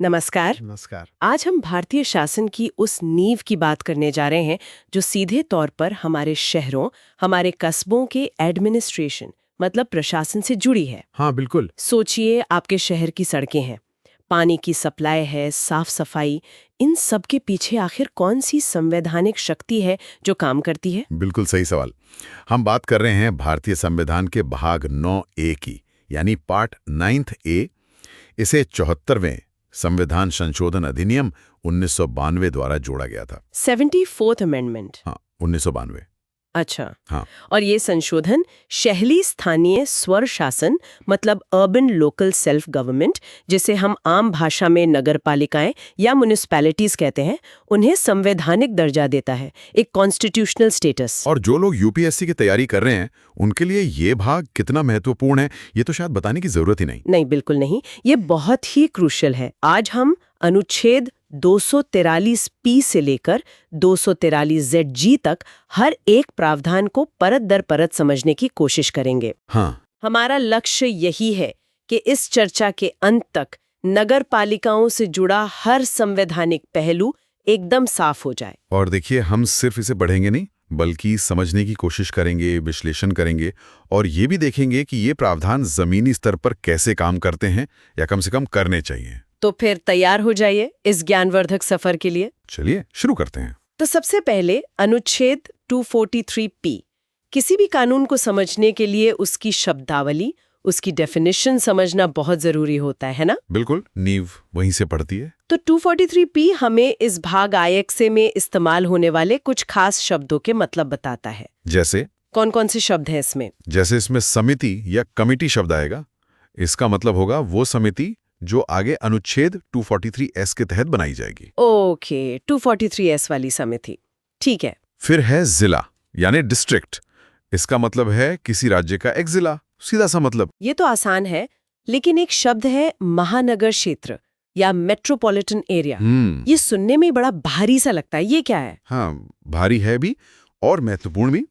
नमस्कार। नमस्कार। आज हम भारतीय शासन की उस नींव की बात करने जा रहे हैं जो सीधे तौर पर हमारे शहरों, हमारे कस्बों के एडमिनिस्ट्रेशन मतलब प्रशासन से जुड़ी है। हाँ, बिल्कुल। सोचिए, आपके शहर की सड़कें हैं, पानी की सप्लाई है, साफ सफाई, इन सब के पीछे आखिर कौन सी संवैधानिक शक्ति है जो काम करती है? बिल्कुल सही सवाल। हम बात कर रहे हैं भारतीय संविधान के भाग 9A की, यानी पार्ट 9th A। इसे 74वें संविधान संशोधन अधिनियम 1992 द्वारा जोड़ा गया था। 74th amendment. हाँ, 1992। अच्छा। हाँ, और ये संशोधन शहरी स्थानीय स्वर शासन मतलब अर्बन लोकल सेल्फ गवर्नमेंट, जिसे हम आम भाषा में नगर पालिकाएं या म्युनिसिपैलिटीज कहते हैं, उन्हें संवैधानिक दर्जा देता है, एक कॉन्स्टिट्यूशनल स्टेटस। और जो लोग यूपीएससी की तैयारी कर रहे हैं उनके लिए ये भाग कितना महत्वपूर्ण है ये तो शायद बताने की जरूरत ही नहीं। नहीं, बिल्कुल नहीं, ये बहुत ही क्रूशियल है। आज हम अनुच्छेद 243 से लेकर 243 तक हर एक प्रावधान को परत दर परत समझने की कोशिश करेंगे। हाँ, हमारा लक्ष्य यही है कि इस चर्चा के अंत तक नगर पालिकाओं से जुड़ा हर संवैधानिक पहलू एकदम साफ हो जाए। और देखिए, हम सिर्फ इसे पढ़ेंगे नहीं बल्कि समझने की कोशिश करेंगे, विश्लेषण करेंगे और ये भी देखेंगे कि ये प्रावधान जमीनी स्तर पर कैसे काम करते हैं या कम से कम करने चाहिए। तो फिर तैयार हो जाइए इस ज्ञानवर्धक सफर के लिए। चलिए शुरू करते हैं। तो सबसे पहले अनुच्छेद 243P। किसी भी कानून को समझने के लिए उसकी शब्दावली, उसकी डेफिनेशन समझना बहुत जरूरी होता है ना? बिल्कुल, नींव वहीं से पड़ती है। तो 243P हमें इस भाग आयक्से में इस्तेमाल होने वाले कुछ खास शब्दों के मतलब बताता है। जैसे कौन कौन से शब्द हैं इसमें? जैसे इसमें समिति या कमिटी शब्द आएगा। इसका मतलब होगा वो समिति जो आगे अनुच्छेद 243S के तहत बनाई जाएगी। ओके, 243S वाली समिति, ठीक है। फिर है जिला यानी डिस्ट्रिक्ट। इसका मतलब है किसी राज्य का एक जिला, सीधा सा मतलब। ये तो आसान है, लेकिन एक शब्द है महानगर क्षेत्र या मेट्रोपॉलिटन एरिया। ये सुनने में बड़ा भारी सा लगता है, ये क्या है? हाँ, भारी है भी और महत्वपूर्ण भी।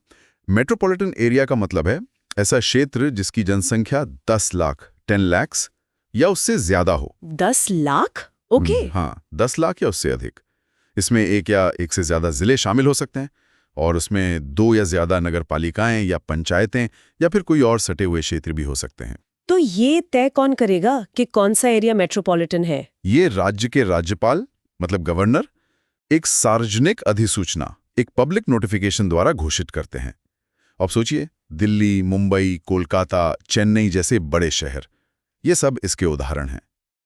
मेट्रोपॉलिटन एरिया का मतलब है ऐसा क्षेत्र जिसकी जनसंख्या 10 लाख 10 lakhs या उससे ज्यादा हो। 10 लाख? ओके। हाँ, 10 लाख या उससे अधिक। इसमें एक या एक से ज्यादा जिले शामिल हो सकते हैं और उसमें 2 या ज्यादा नगर पालिकाएं या पंचायतें या फिर कोई और सटे हुए क्षेत्र भी हो सकते हैं। तो ये तय कौन करेगा कि कौन सा एरिया मेट्रोपॉलिटन है? ये राज्य के राज्यपाल मतलब गवर्नर एक सार्वजनिक अधिसूचना, एक पब्लिक नोटिफिकेशन द्वारा घोषित करते हैं। अब सोचिए, दिल्ली, मुंबई, कोलकाता, चेन्नई जैसे बड़े शहर, ये सब इसके उदाहरण हैं।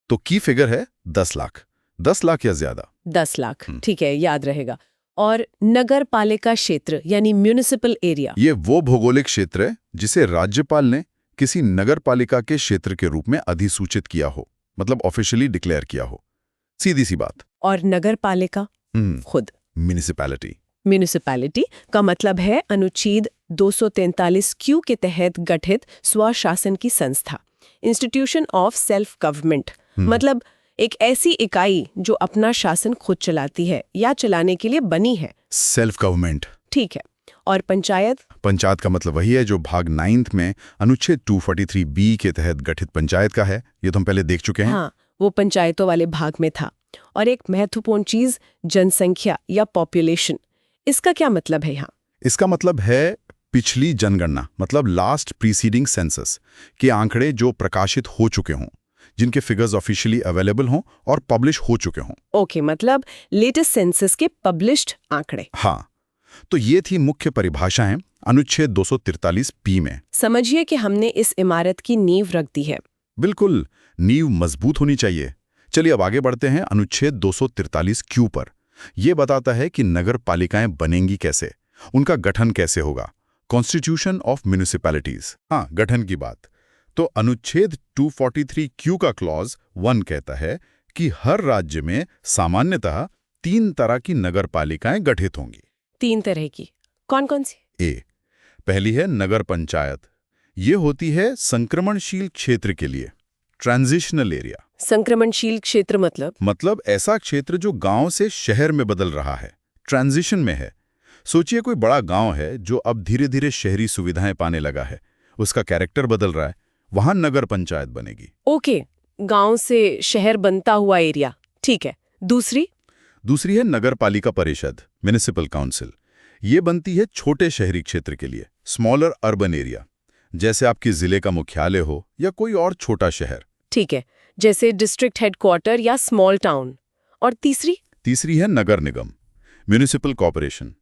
तो की फिगर है 10 लाख। 10 लाख या ज्यादा। 10 लाख, ठीक है, याद रहेगा। और नगर पालिका क्षेत्र यानी म्युनिसिपल एरिया? ये वो भौगोलिक क्षेत्र है जिसे राज्यपाल ने किसी नगर पालिका के क्षेत्र के रूप में अधिसूचित किया हो, मतलब ऑफिशियली डिक्लेयर किया हो। सीधी सी बात। और नगर पालिका खुद म्युनिसिपैलिटी। म्युनिसिपैलिटी का मतलब है अनुच्छेद 243Q के तहत गठित स्वशासन की संस्था, इंस्टीट्यूशन ऑफ सेल्फ गवर्नमेंट। मतलब एक ऐसी इकाई जो अपना शासन खुद चलाती है या चलाने के लिए बनी है। Self government. ठीक है। और पंचायत? पंचायत का मतलब वही है जो भाग 9th में अनुच्छेद 243B के तहत गठित पंचायत का है। ये तो हम पहले देख चुके हैं। हाँ, वो पंचायतों वाले भाग में था। और एक महत्वपूर्ण चीज, जनसंख्या या पॉपुलेशन, इसका क्या मतलब है यहाँ? इसका मतलब है पिछली जनगणना, मतलब लास्ट प्रीसीडिंग सेंसस के आंकड़े जो प्रकाशित हो चुके हों, जिनके फिगर्स ऑफिशियली अवेलेबल हों और पब्लिश हो चुके हों। ओके, मतलब लेटेस्ट सेंसस के पब्लिश्ड आंकड़े। हाँ, तो ये थी मुख्य परिभाषाएं अनुच्छेद 243P में। समझिए कि हमने इस इमारत की नींव रख दी है। बिल्कुल, नींव मजबूत होनी चाहिए। चलिए अब आगे बढ़ते हैं अनुच्छेद 243Q पर। यह बताता है कि नगर पालिकाएं बनेंगी कैसे, उनका गठन कैसे होगा। Constitution of municipalities. हाँ, गठन की बात। तो अनुच्छेद 243Q का क्लॉज 1 कहता है कि हर राज्य में सामान्यतः 3 तरह की नगर पालिकाएं गठित होंगी। 3 तरह की? कौन कौन सी? पहली है नगर पंचायत। ये होती है संक्रमणशील क्षेत्र के लिए, ट्रांजिशनल एरिया। संक्रमणशील क्षेत्र मतलब ऐसा क्षेत्र जो गांव से शहर में बदल रहा है, ट्रांजिशन में है। सोचिए कोई बड़ा गांव है जो अब धीरे धीरे शहरी सुविधाएं पाने लगा है, उसका कैरेक्टर बदल रहा है, वहां नगर पंचायत बनेगी। ओके, गांव से शहर बनता हुआ एरिया, ठीक है। दूसरी है नगर पालिका परिषद, म्युनिसिपल काउंसिल। ये बनती है छोटे शहरी क्षेत्र के लिए, स्मॉलर अर्बन एरिया, जैसे आपके जिले का मुख्यालय हो या कोई और छोटा शहर। ठीक है, जैसे डिस्ट्रिक्ट हेडक्वार्टर या स्मॉल टाउन। और तीसरी है नगर निगम, म्युनिसिपल कॉर्पोरेशन।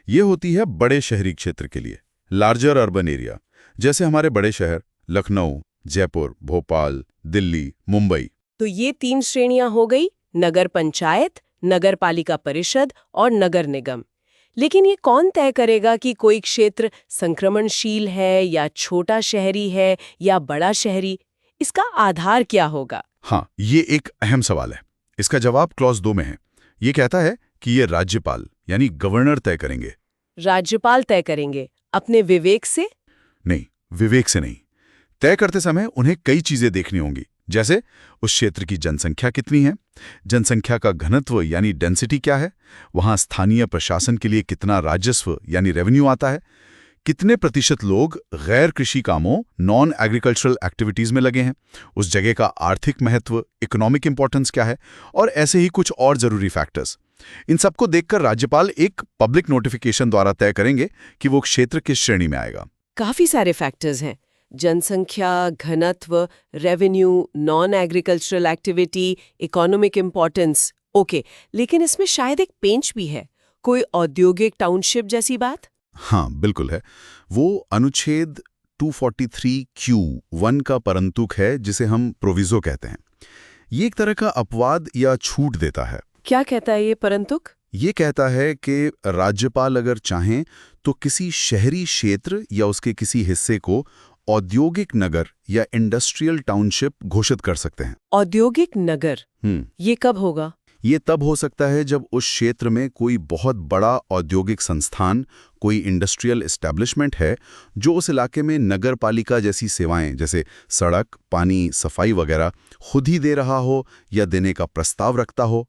ये होती है बड़े शहरी क्षेत्र के लिए, लार्जर अर्बन एरिया, जैसे हमारे बड़े शहर लखनऊ, जयपुर, भोपाल, दिल्ली, मुंबई। तो ये 3 श्रेणियां हो गई, नगर पंचायत, नगर पालिका परिषद और नगर निगम। लेकिन ये कौन तय करेगा कि कोई क्षेत्र संक्रमणशील है या छोटा शहरी है या बड़ा शहरी? इसका आधार क्या होगा? हाँ, ये एक अहम सवाल है। इसका जवाब क्लॉज 2 में है। ये कहता है कि ये राज्यपाल यानी गवर्नर तय करेंगे। राज्यपाल तय करेंगे अपने विवेक से? नहीं, विवेक से नहीं। तय करते समय उन्हें कई चीजें देखनी होंगी, जैसे उस क्षेत्र की जनसंख्या कितनी है, जनसंख्या का घनत्व यानी डेंसिटी क्या है, वहां स्थानीय प्रशासन के लिए कितना राजस्व यानी रेवेन्यू आता है, कितने प्रतिशत लोग गैर कृषि कामों नॉन एग्रीकल्चरल एक्टिविटीज में लगे हैं, उस जगह का आर्थिक महत्व, इकोनॉमिक इंपॉर्टेंस क्या है, और ऐसे ही कुछ और जरूरी फैक्टर्स। इन सबको देखकर राज्यपाल एक पब्लिक नोटिफिकेशन द्वारा तय करेंगे कि वो क्षेत्र किस श्रेणी में आएगा। काफी सारे फैक्टर्स हैं, जनसंख्या, घनत्व, revenue, non agricultural activity, economic importance. Okay, लेकिन इसमें शायद एक पेंच भी है, कोई औद्योगिक टाउनशिप जैसी बात? हाँ, बिल्कुल है। वो अनुच्छेद 243Q1 का परंतुक है, जिसे हम प्रोविजो कहते हैं। ये एक तरह का अपवाद या छूट देता है। क्या कहता है ये परंतुक? ये कहता है कि राज्यपाल अगर चाहें तो किसी शहरी क्षेत्र या उसके किसी हिस्से को औद्योगिक नगर या इंडस्ट्रियल टाउनशिप घोषित कर सकते हैं। औद्योगिक नगर? ये कब होगा? ये तब हो सकता है जब उस क्षेत्र में कोई बहुत बड़ा औद्योगिक संस्थान, कोई इंडस्ट्रियल एस्टेब्लिशमेंट है जो उस इलाके में नगर पालिका जैसी सेवाएं जैसे सड़क, पानी, सफाई वगैरह खुद ही दे रहा हो या देने का प्रस्ताव रखता हो,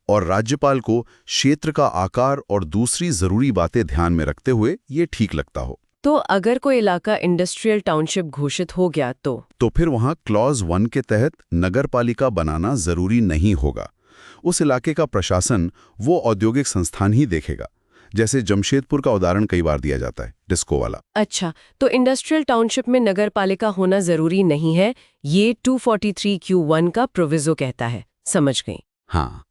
और राज्यपाल को क्षेत्र का आकार और दूसरी जरूरी बातें ध्यान में रखते हुए ये ठीक लगता हो। तो अगर कोई इलाका इंडस्ट्रियल टाउनशिप घोषित हो गया तो फिर वहां क्लॉज 1 के तहत नगर पालिका बनाना जरूरी नहीं होगा। उस इलाके का प्रशासन वो औद्योगिक संस्थान ही देखेगा, जैसे जमशेदपुर का उदाहरण कई बार दिया जाता है, डिस्को वाला। अच्छा, तो इंडस्ट्रियल टाउनशिप में नगर पालिका होना जरूरी नहीं है, ये 243Q1 का प्रोविजो कहता है। समझ गई। हाँ,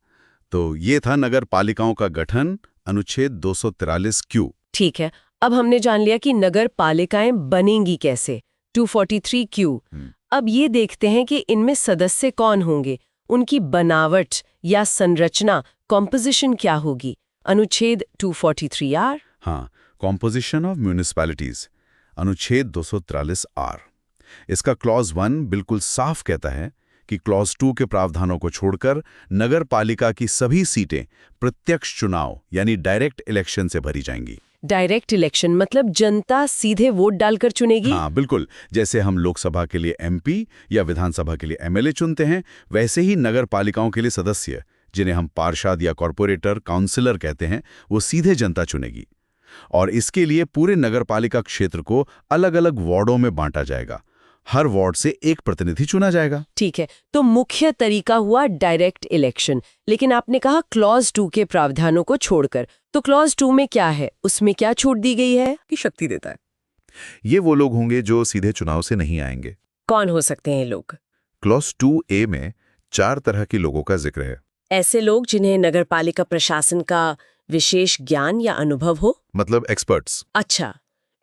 तो ये था नगर पालिकाओं का गठन, अनुच्छेद 243Q। ठीक है, अब हमने जान लिया कि नगर पालिकाएं बनेंगी कैसे, 243Q। अब ये देखते हैं कि इनमें सदस्य कौन होंगे, उनकी बनावट या संरचना, कॉम्पोजिशन क्या होगी, अनुच्छेद 243R। हाँ, कॉम्पोजिशन ऑफ म्यूनिसिपैलिटीज, अनुच्छेद 243R। इसका क्लॉज 1 बिल्कुल साफ कहता है कि क्लॉज 2 के प्रावधानों को छोड़कर नगर पालिका की सभी सीटें प्रत्यक्ष चुनाव यानी डायरेक्ट इलेक्शन से भरी जाएंगी। डायरेक्ट इलेक्शन मतलब जनता सीधे वोट डालकर चुनेगी? हाँ, बिल्कुल। जैसे हम लोकसभा के लिए MP या विधानसभा के लिए MLA चुनते हैं, वैसे ही नगर पालिकाओं के लिए सदस्य, जिन्हें हम पार्षद या कॉर्पोरेटर, काउंसिलर कहते हैं, वो सीधे जनता चुनेगी। और इसके लिए पूरे नगर पालिका क्षेत्र को अलग अलग वार्डों में बांटा जाएगा। हर वार्ड से एक प्रतिनिधि चुना जाएगा। ठीक है, तो मुख्य तरीका हुआ डायरेक्ट इलेक्शन। लेकिन आपने कहा क्लॉज 2 के प्रावधानों को छोड़कर, तो क्लॉज 2 में क्या है, उसमें क्या छूट दी गई है कि शक्ति देता है? ये वो लोग होंगे जो सीधे चुनाव से नहीं आएंगे। कौन हो सकते हैं लोग? क्लॉज 2A में 4 तरह के लोगों का जिक्र है। ऐसे लोग जिन्हें नगरपालिका प्रशासन का विशेष ज्ञान या अनुभव हो, मतलब एक्सपर्ट्स। अच्छा,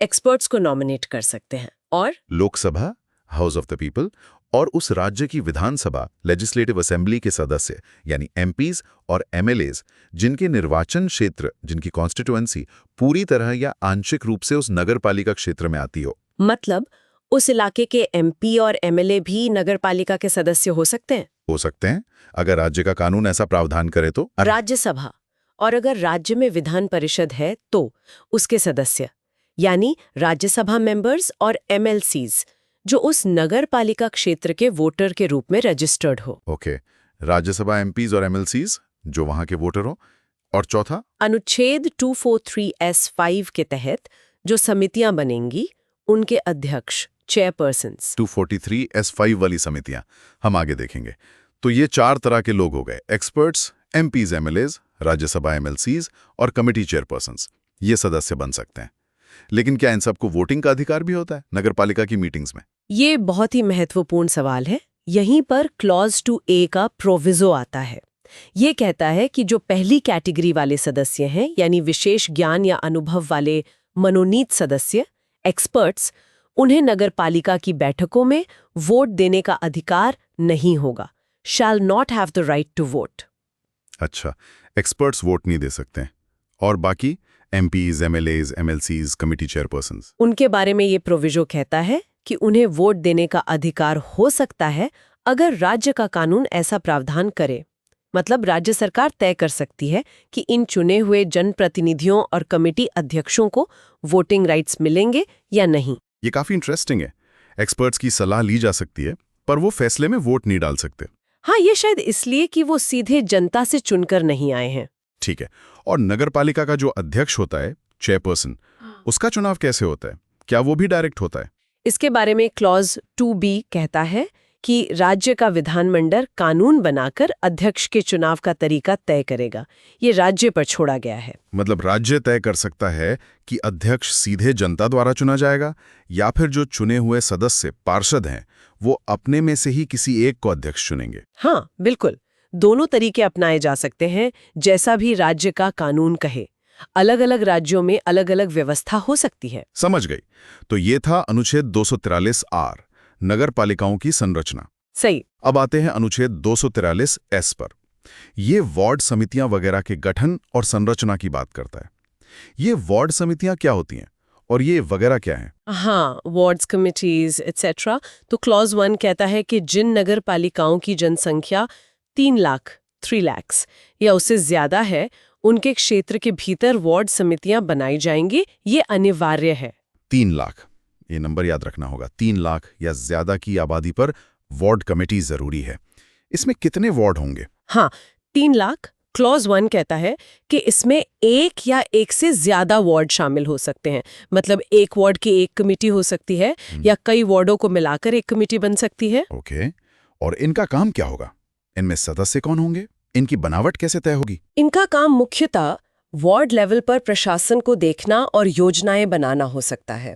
एक्सपर्ट्स को नॉमिनेट कर सकते हैं। और Lok Sabha, house of the people, और उस राज्य की विधानसभा, लेजिस्लेटिव असेंबली के सदस्य यानी MPs और MLAs, जिनके निर्वाचन क्षेत्र, जिनकी कॉन्स्टिट्यूएंसी पूरी तरह या आंशिक रूप से उस नगरपालिका क्षेत्र में आती हो। मतलब उस इलाके के MP और MLA भी नगरपालिका के सदस्य हो सकते हैं? हो सकते हैं, अगर राज्य का कानून ऐसा प्रावधान करे तो। राज्यसभा, और अगर राज्य में विधान परिषद है तो उसके सदस्य यानी राज्यसभा मेंबर्स और MLCs जो उस नगर पालिका क्षेत्र के वोटर के रूप में रजिस्टर्ड हो। ओके, राज्यसभा MPs और MLCs जो वहां के वोटर हो। और चौथा, अनुच्छेद 243S5 के तहत जो समितियां बनेंगी, उनके अध्यक्ष चेयरपर्सन्स। 243S5 वाली समितियां हम आगे देखेंगे। तो ये 4 तरह के लोग हो गए, experts, MPs, MLAs, Rajya Sabha MLCs और कमेटी चेयरपर्सन्स। ये सदस्य बन सकते हैं। लेकिन क्या इन सबको वोटिंग का अधिकार भी होता है नगरपालिका की मीटिंग्स में? ये बहुत ही महत्वपूर्ण सवाल है। यहीं पर क्लॉज 2A का प्रोविजो आता है। ये कहता है कि जो पहली कैटेगरी वाले सदस्य हैं, यानी विशेष ज्ञान या अनुभव वाले मनोनीत सदस्य, एक्सपर्ट्स, उन्हें नगरपालिका की बैठकों में वोट देने का अधिकार नहीं होगा। Shall not have the right to vote. अच्छा, एक्सपर्ट्स वोट नहीं दे सकते हैं। और बाकी MPs, MLAs, MLCs, committee chairpersons? उनके बारे में ये प्रोविजो कहता है कि उन्हें वोट देने का अधिकार हो सकता है अगर राज्य का कानून ऐसा प्रावधान करे। मतलब राज्य सरकार तय कर सकती है कि इन चुने हुए जनप्रतिनिधियों और कमेटी अध्यक्षों को वोटिंग राइट्स मिलेंगे या नहीं। ये काफी इंटरेस्टिंग है। एक्सपर्ट्स की सलाह ली जा सकती है, पर वो फैसले में वोट नहीं डाल सकते। हाँ, ये शायद इसलिए कि वो सीधे जनता से चुनकर नहीं आए हैं। ठीक है। और नगरपालिका का जो अध्यक्ष होता है, चेयरपर्सन, उसका चुनाव कैसे होता है? क्या वो भी डायरेक्ट होता है? इसके बारे में क्लॉज 2B कहता है कि राज्य का विधानमंडल कानून बनाकर अध्यक्ष के चुनाव का तरीका तय करेगा। ये राज्य पर छोड़ा गया है। मतलब राज्य तय कर सकता है कि अध्यक्ष सीधे जनता द्वारा चुना जाएगा या फिर जो चुने हुए सदस्य पार्षद हैं वो अपने में से ही किसी एक को अध्यक्ष चुनेंगे। हाँ, बिल्कुल। दोनों तरीके अपनाए जा सकते हैं, जैसा भी राज्य का कानून कहे। अलग अलग राज्यों में अलग अलग व्यवस्था हो सकती है। समझ गई। तो ये था अनुच्छेद 243R, नगर पालिकाओं की संरचना। सही। अब आते हैं अनुच्छेद 243S पर। ये वार्ड समितियां वगैरह के गठन और संरचना की बात करता है। ये वार्ड समितियां क्या होती हैं और ये वगैरह क्या है? हाँ, वार्ड्स, कमिटीज एटसेट्रा। तो क्लॉज 1 कहता है कि जिन नगर पालिकाओं की जनसंख्या 3 लाख या उससे ज्यादा है, उनके क्षेत्र के भीतर वार्ड समितियां बनाई जाएंगी। ये अनिवार्य है। 3 लाख, ये नंबर याद रखना होगा। 3 लाख या ज्यादा की आबादी पर वार्ड कमेटी जरूरी है। इसमें कितने वार्ड होंगे? हाँ, 3 लाख। क्लॉज 1 कहता है कि इसमें एक या एक से ज्यादा वार्ड शामिल हो सकते हैं। मतलब एक वार्ड की एक कमेटी हो सकती है या कई वार्डों को मिलाकर एक कमेटी बन सकती है। ओके। और इनका काम क्या होगा? इनमें सदस्य कौन होंगे? इनकी बनावट कैसे तय होगी? इनका काम मुख्यतः वार्ड लेवल पर प्रशासन को देखना और योजनाएं बनाना हो सकता है।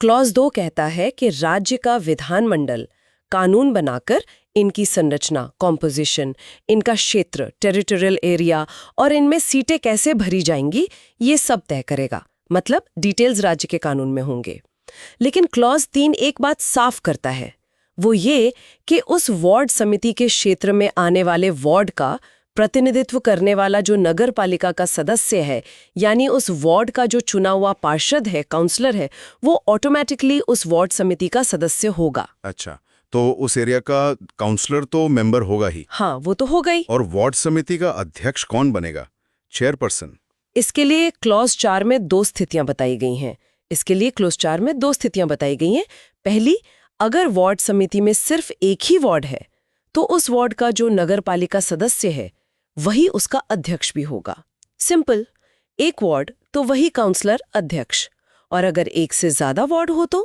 क्लॉज 2 कहता है कि राज्य का विधानमंडल कानून बनाकर इनकी संरचना, कॉम्पोजिशन, इनका क्षेत्र, टेरिटोरियल एरिया और इनमें सीटें कैसे भरी जाएंगी, ये सब तय करेगा। मतलब डिटेल्स राज्य के कानून में होंगे। लेकिन क्लॉज 3 एक बात साफ करता है, वो ये कि उस वार्ड समिति के क्षेत्र में आने वाले वार्ड का प्रतिनिधित्व करने वाला जो नगर पालिका का सदस्य है, यानी उस वार्ड का जो चुना हुआ पार्षद है, काउंसलर है, वो ऑटोमेटिकली उस वार्ड समिति का सदस्य होगा। अच्छा, तो उस एरिया का काउंसलर तो मेंबर होगा ही। हाँ, वो तो हो गई। और वार्ड समिति का अध्यक्ष कौन बनेगा? चेयरपर्सन। इसके लिए क्लॉज 4 में 2 स्थितियां बताई गई हैं। पहली, अगर वार्ड समिति में सिर्फ एक ही वार्ड है तो उस वार्ड का जो नगर पालिका सदस्य है वही उसका अध्यक्ष भी होगा। सिंपल, एक वार्ड तो वही काउंसलर अध्यक्ष। और अगर एक से ज्यादा वार्ड हो तो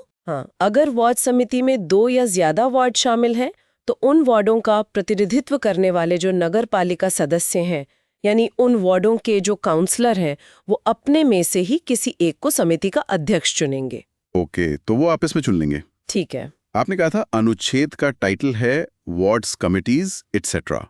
अगर वार्ड समिति में 2 या ज्यादा वार्ड शामिल हैं तो उन वार्डों का प्रतिनिधित्व करने वाले जो नगर पालिका सदस्य हैं, यानी उन वार्डों के जो काउंसलर हैं, वो अपने में से ही किसी एक को समिति का अध्यक्ष चुनेंगे। ओके, तो वो आपस में चुन लेंगे। ठीक है। आपने कहा था अनुच्छेद का टाइटल है वार्ड्स, कमिटीज एटसेट्रा।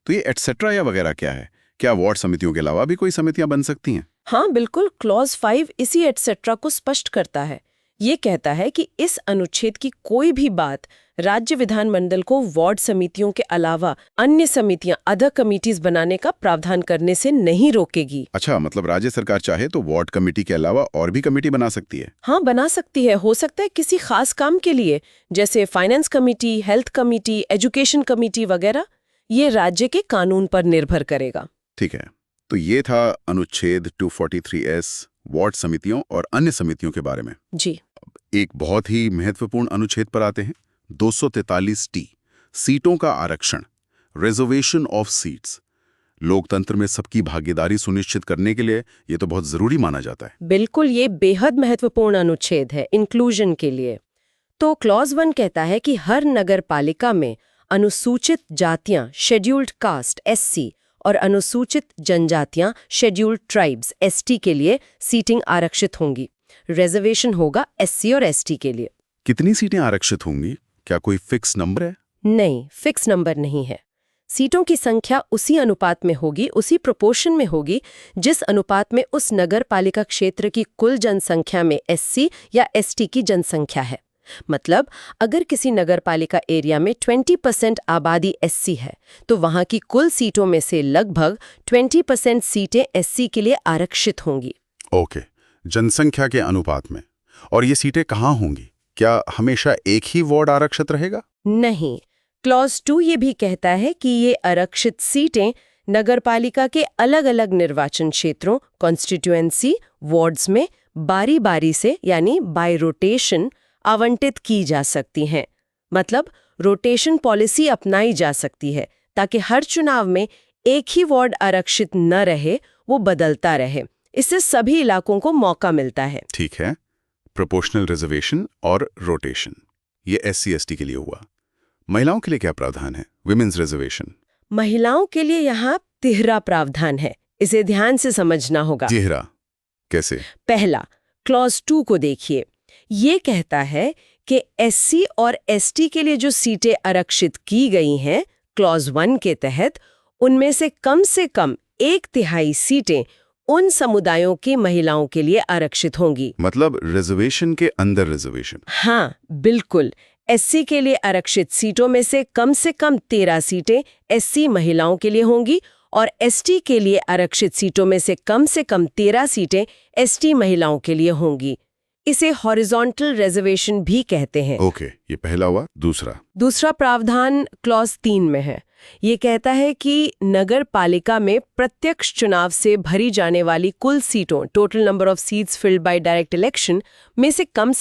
तो ये एटसेट्रा या वगैरह क्या है? क्या वार्ड समितियों के अलावा भी कोई समितियां बन सकती हैं? हाँ, बिल्कुल। क्लॉज 5 इसी एटसेट्रा को स्पष्ट करता है। ये कहता है कि इस अनुच्छेद की कोई भी बात राज्य विधानमंडल को वार्ड समितियों के अलावा अन्य समितियां, अदर कमिटीज बनाने का प्रावधान करने से नहीं रोकेगी। अच्छा, मतलब राज्य सरकार चाहे तो वार्ड कमेटी के अलावा और भी कमेटी बना सकती है? हाँ, बना सकती है। हो सकता है किसी खास काम के लिए, जैसे finance committee, health committee, education committee वगैरह। ये राज्य के कानून पर निर्भर करेगा। ठीक है। तो ये था अनुच्छेद 243S, वार्ड समितियों और अन्य समितियों के बारे में। जी। एक बहुत ही महत्वपूर्ण अनुच्छेद पर आते हैं, 243T, सीटों का आरक्षण, रिजर्वेशन ऑफ सीट्स। लोकतंत्र में सबकी भागीदारी सुनिश्चित करने के लिए ये तो बहुत जरूरी माना जाता है। बिल्कुल, ये बेहद महत्वपूर्ण अनुच्छेद है इंक्लूजन के लिए। तो क्लॉज 1 कहता है कि हर नगर पालिका में अनुसूचित जातियां शेड्यूल्ड कास्ट एससी और अनुसूचित जनजातियां शेड्यूल्ड ट्राइब्स एसटी के लिए सीटिंग आरक्षित होंगी। रिजर्वेशन होगा एससी और एसटी के लिए। कितनी सीटें आरक्षित होंगी? क्या कोई फिक्स नंबर है? नहीं, फिक्स नंबर नहीं है। सीटों की संख्या उसी अनुपात में होगी, उसी प्रोपोर्शन में होगी जिस अनुपात में उस नगर पालिका क्षेत्र की कुल जनसंख्या में एससी या एसटी की जनसंख्या है। मतलब अगर किसी नगर पालिका एरिया में 20% आबादी एससी है तो वहां की कुल सीटों में से लगभग 20% सीटें एससी के लिए आरक्षित होंगी। ओके, जनसंख्या के अनुपात में। और ये सीटें कहाँ होंगी? क्या हमेशा एक ही वार्ड आरक्षित रहेगा? नहीं, क्लॉज 2 ये भी कहता है कि ये आरक्षित सीटें नगरपालिका के अलग अलग निर्वाचन क्षेत्रों कॉन्स्टिट्यूएंसी वार्ड्स में बारी बारी से यानी बाय रोटेशन आवंटित की जा सकती हैं। मतलब रोटेशन पॉलिसी अपनाई जा सकती है ताकि हर चुनाव में एक ही वार्ड आरक्षित न रहे, वो बदलता रहे। इससे सभी इलाकों को मौका मिलता है। ठीक है, प्रोपोर्शनल रिजर्वेशन और रोटेशन, ये एससी/एसटी के लिए हुआ। महिलाओं के लिए क्या प्रावधान है? Women's reservation. महिलाओं के लिए यहाँ तिहरा प्रावधान है, इसे ध्यान से समझना होगा। तिहरा कैसे? पहला, क्लॉज 2 को देखिए। ये कहता है कि एससी और एसटी के लिए जो सीटें आरक्षित की गई हैं क्लॉज 1 के तहत, उनमें से कम 1/3 सीटें उन समुदायों की महिलाओं के लिए आरक्षित होंगी। मतलब रिजर्वेशन के अंदर रिजर्वेशन। हाँ, बिल्कुल। एससी के लिए आरक्षित सीटों में से कम 13 सीटें एससी महिलाओं के लिए होंगी और एसटी के लिए आरक्षित सीटों में से कम 13 सीटें एसटी महिलाओं के लिए होंगी। इसे हॉरिजॉन्टल रिजर्वेशन भी कहते हैं। ओके, ये पहला हुआ। दूसरा प्रावधान क्लॉज 3 में है। ये कहता है कि नगर पालिका में प्रत्यक्ष चुनाव से भरी जाने वाली कुल सीटों total number of seats filled by direct election में से कम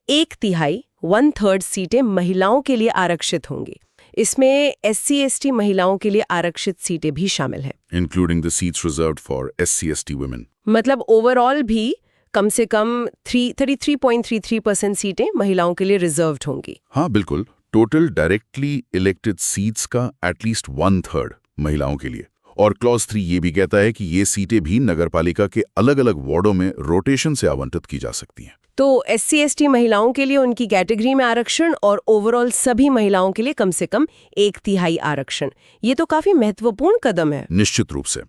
1/3 1/3 सीटें महिलाओं के लिए आरक्षित होंगी। इसमें एससी/एसटी महिलाओं के लिए आरक्षित सीटें भी शामिल हैं, including the seats reserved for SC ST women. मतलब ओवरऑल भी कम से कम 33.33% सीटें महिलाओं के लिए रिजर्व्ड होंगी। हाँ बिल्कुल, टोटल डायरेक्टली इलेक्टेड सीट्स का एटलीस्ट 1/3 महिलाओं के लिए। और क्लॉज 3 ये भी कहता है कि ये सीटें भी नगरपालिका के अलग अलग वार्डों में रोटेशन से आवंटित की जा सकती हैं। तो एससी/एसटी महिलाओं के लिए उनकी कैटेगरी में आरक्षण और ओवरऑल सभी महिलाओं के लिए कम से कम 1/3 आरक्षण। ये तो काफी महत्वपूर्ण कदम है। निश्चित रूप से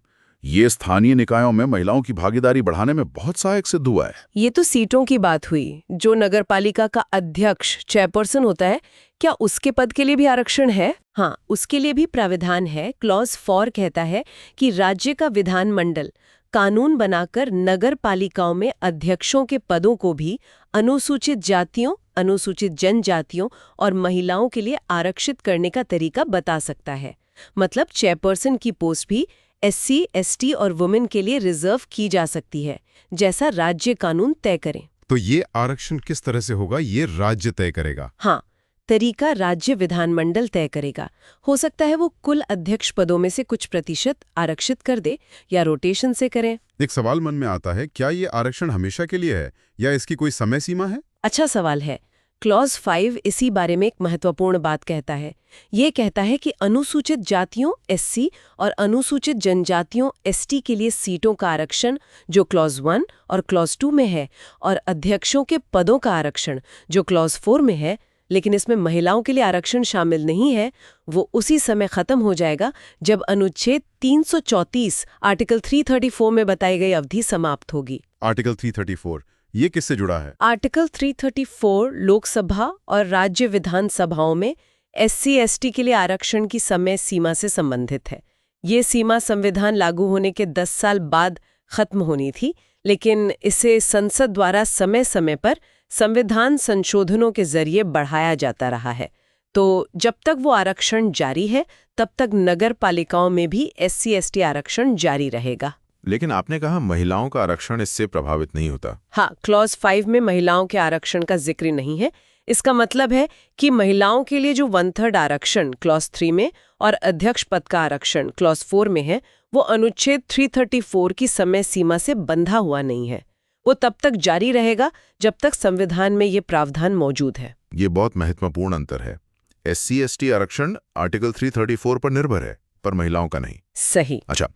ये स्थानीय निकायों में महिलाओं की भागीदारी बढ़ाने में बहुत सहायक सिद्ध हुआ है। ये तो सीटों की बात हुई। जो नगरपालिका का अध्यक्ष चेयरपर्सन होता है, क्या उसके पद के लिए भी आरक्षण है? हाँ, उसके लिए भी प्राविधान है। क्लॉज 4 कहता है कि राज्य का विधानमंडल कानून बनाकर नगर पालिकाओं में अध्यक्षों के पदों को भी अनुसूचित जातियों, अनुसूचित जनजातियों और महिलाओं के लिए आरक्षित करने का तरीका बता सकता है। मतलब चेयरपर्सन की पोस्ट भी एससी, एसटी और वुमेन के लिए रिजर्व की जा सकती है, जैसा राज्य कानून तय करे। तो ये आरक्षण किस तरह से होगा, ये राज्य तय करेगा? हाँ, तरीका राज्य विधानमंडल तय करेगा। हो सकता है वो कुल अध्यक्ष पदों में से कुछ प्रतिशत आरक्षित कर दे या रोटेशन से करें। एक सवाल मन में आता है, क्या ये आरक्षण हमेशा के लिए है या इसकी कोई समय सीमा है? अच्छा सवाल है। क्लॉज 5 इसी बारे में एक महत्वपूर्ण बात कहता है। ये कहता है कि अनुसूचित जातियों एससी और अनुसूचित जनजातियों एसटी के लिए सीटों का आरक्षण जो क्लॉज 1 और क्लॉज 2 में है, और अध्यक्षों के पदों का आरक्षण जो क्लॉज 4 में है, लेकिन इसमें महिलाओं के लिए आरक्षण शामिल नहीं है, वो उसी समय खत्म हो जाएगा जब अनुच्छेद 334 आर्टिकल 334 में बताई गई अवधि समाप्त होगी। आर्टिकल 334 ये किससे जुड़ा है? आर्टिकल 334 लोकसभा और राज्य विधानसभाओं में एससी/एसटी के लिए आरक्षण की समय सीमा से संबंधित है। ये सीमा संविधान लागू होने के 10 साल बाद खत्म होनी थी, लेकिन इसे संसद द्वारा समय समय पर संविधान संशोधनों के जरिए बढ़ाया जाता रहा है। तो जब तक वो आरक्षण जारी है, तब तक नगर पालिकाओं में भी एससी/एसटी आरक्षण जारी रहेगा। लेकिन आपने कहा महिलाओं का आरक्षण इससे प्रभावित नहीं होता। हाँ, क्लॉज 5 में महिलाओं के आरक्षण का जिक्र नहीं है। इसका मतलब है कि महिलाओं के लिए जो 1/3 आरक्षण क्लॉज 3 में और अध्यक्ष पद का आरक्षण क्लॉज 4 में है, वो अनुच्छेद 334 की समय सीमा से बंधा हुआ नहीं है। वो तब तक जारी रहेगा जब तक संविधान में ये प्रावधान मौजूद है। ये बहुत महत्वपूर्ण अंतर है। SC/ST आरक्षण आर्टिकल 334 पर निर्भर है, पर महिलाओं का नहीं। सही। अच्छा,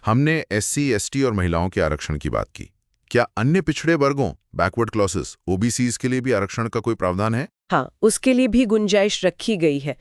हमने SC/ST और महिलाओं के आरक्षण की बात की। क्या अन्य पिछड़े वर्गों, बैकवर्ड क्लासेस, OBCs के लिए भी आरक्षण का कोई प्रावधान है? हाँ, उसके लिए भी गुंजाइश रखी गई है।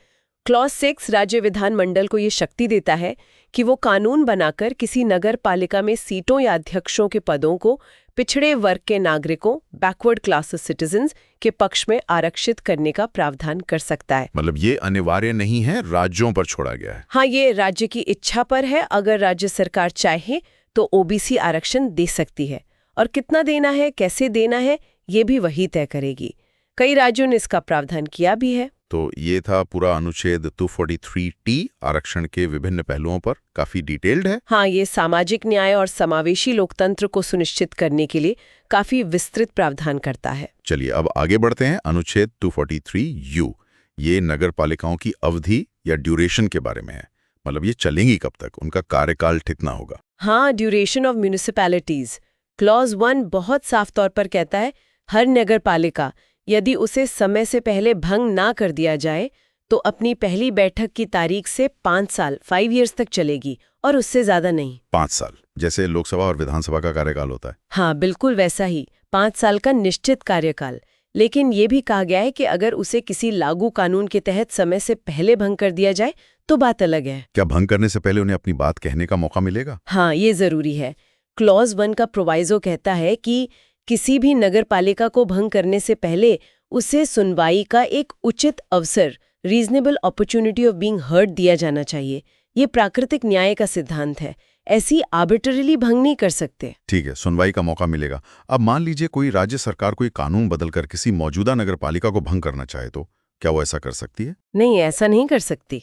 क्लॉज 6 राज्य विधानमंडल को ये शक्ति देता है कि वो कानून बनाकर किसी नगर पालिका में सीटों या अध्यक्षों के पदों को पिछड़े वर्ग के नागरिकों, बैकवर्ड क्लासेस सिटीजन्स के पक्ष में आरक्षित करने का प्रावधान कर सकता है। मतलब ये अनिवार्य नहीं है, राज्यों पर छोड़ा गया है। हाँ, ये राज्य की इच्छा पर है। अगर राज्य सरकार चाहे तो OBC आरक्षण दे सकती है, और कितना देना है, कैसे देना है, ये भी वही तय करेगी। कई राज्यों ने इसका प्रावधान किया भी है। तो ये था पूरा अनुच्छेद 243T आरक्षण के विभिन्न पहलुओं पर, काफी डिटेल्ड है। हाँ, ये सामाजिक न्याय और समावेशी लोकतंत्र को सुनिश्चित करने के लिए काफी विस्तृत प्रावधान करता है। चलिए अब आगे बढ़ते हैं। अनुच्छेद 243U, ये नगर पालिकाओं की अवधि या ड्यूरेशन के बारे में है। मतलब ये चलेंगी कब तक, उनका कार्यकाल कितना होगा? हाँ, ड्यूरेशन ऑफ म्यूनिसिपैलिटीज। क्लॉज 1 बहुत साफ तौर पर कहता है हर नगर पालिका यदि उसे समय से पहले भंग ना कर दिया जाए तो अपनी पहली बैठक की तारीख से 5 साल 5 इयर्स तक चलेगी, और उससे ज्यादा नहीं। 5 साल, जैसे लोकसभा और विधानसभा का कार्यकाल होता है। हाँ, बिल्कुल वैसा ही 5 साल का निश्चित कार्यकाल। लेकिन ये भी कहा गया है कि अगर उसे किसी लागू कानून के तहत समय से पहले भंग कर दिया जाए तो बात अलग है। क्या भंग करने से पहले उन्हें अपनी बात कहने का मौका मिलेगा? हाँ, ये जरूरी है। क्लॉज 1 का प्रोवाइजो कहता है कि किसी भी नगर पालिका को भंग करने से पहले उसे सुनवाई का एक उचित अवसर, reasonable opportunity of being heard, दिया जाना चाहिए। ये प्राकृतिक न्याय का सिद्धांत है। ऐसी आर्बिट्ररीली भंग नहीं कर सकते। ठीक है, सुनवाई का मौका मिलेगा। अब मान लीजिए कोई राज्य सरकार कोई कानून बदलकर किसी मौजूदा नगर पालिका को भंग करना चाहे, तो क्या वो ऐसा कर सकती है? नहीं, ऐसा नहीं कर सकती।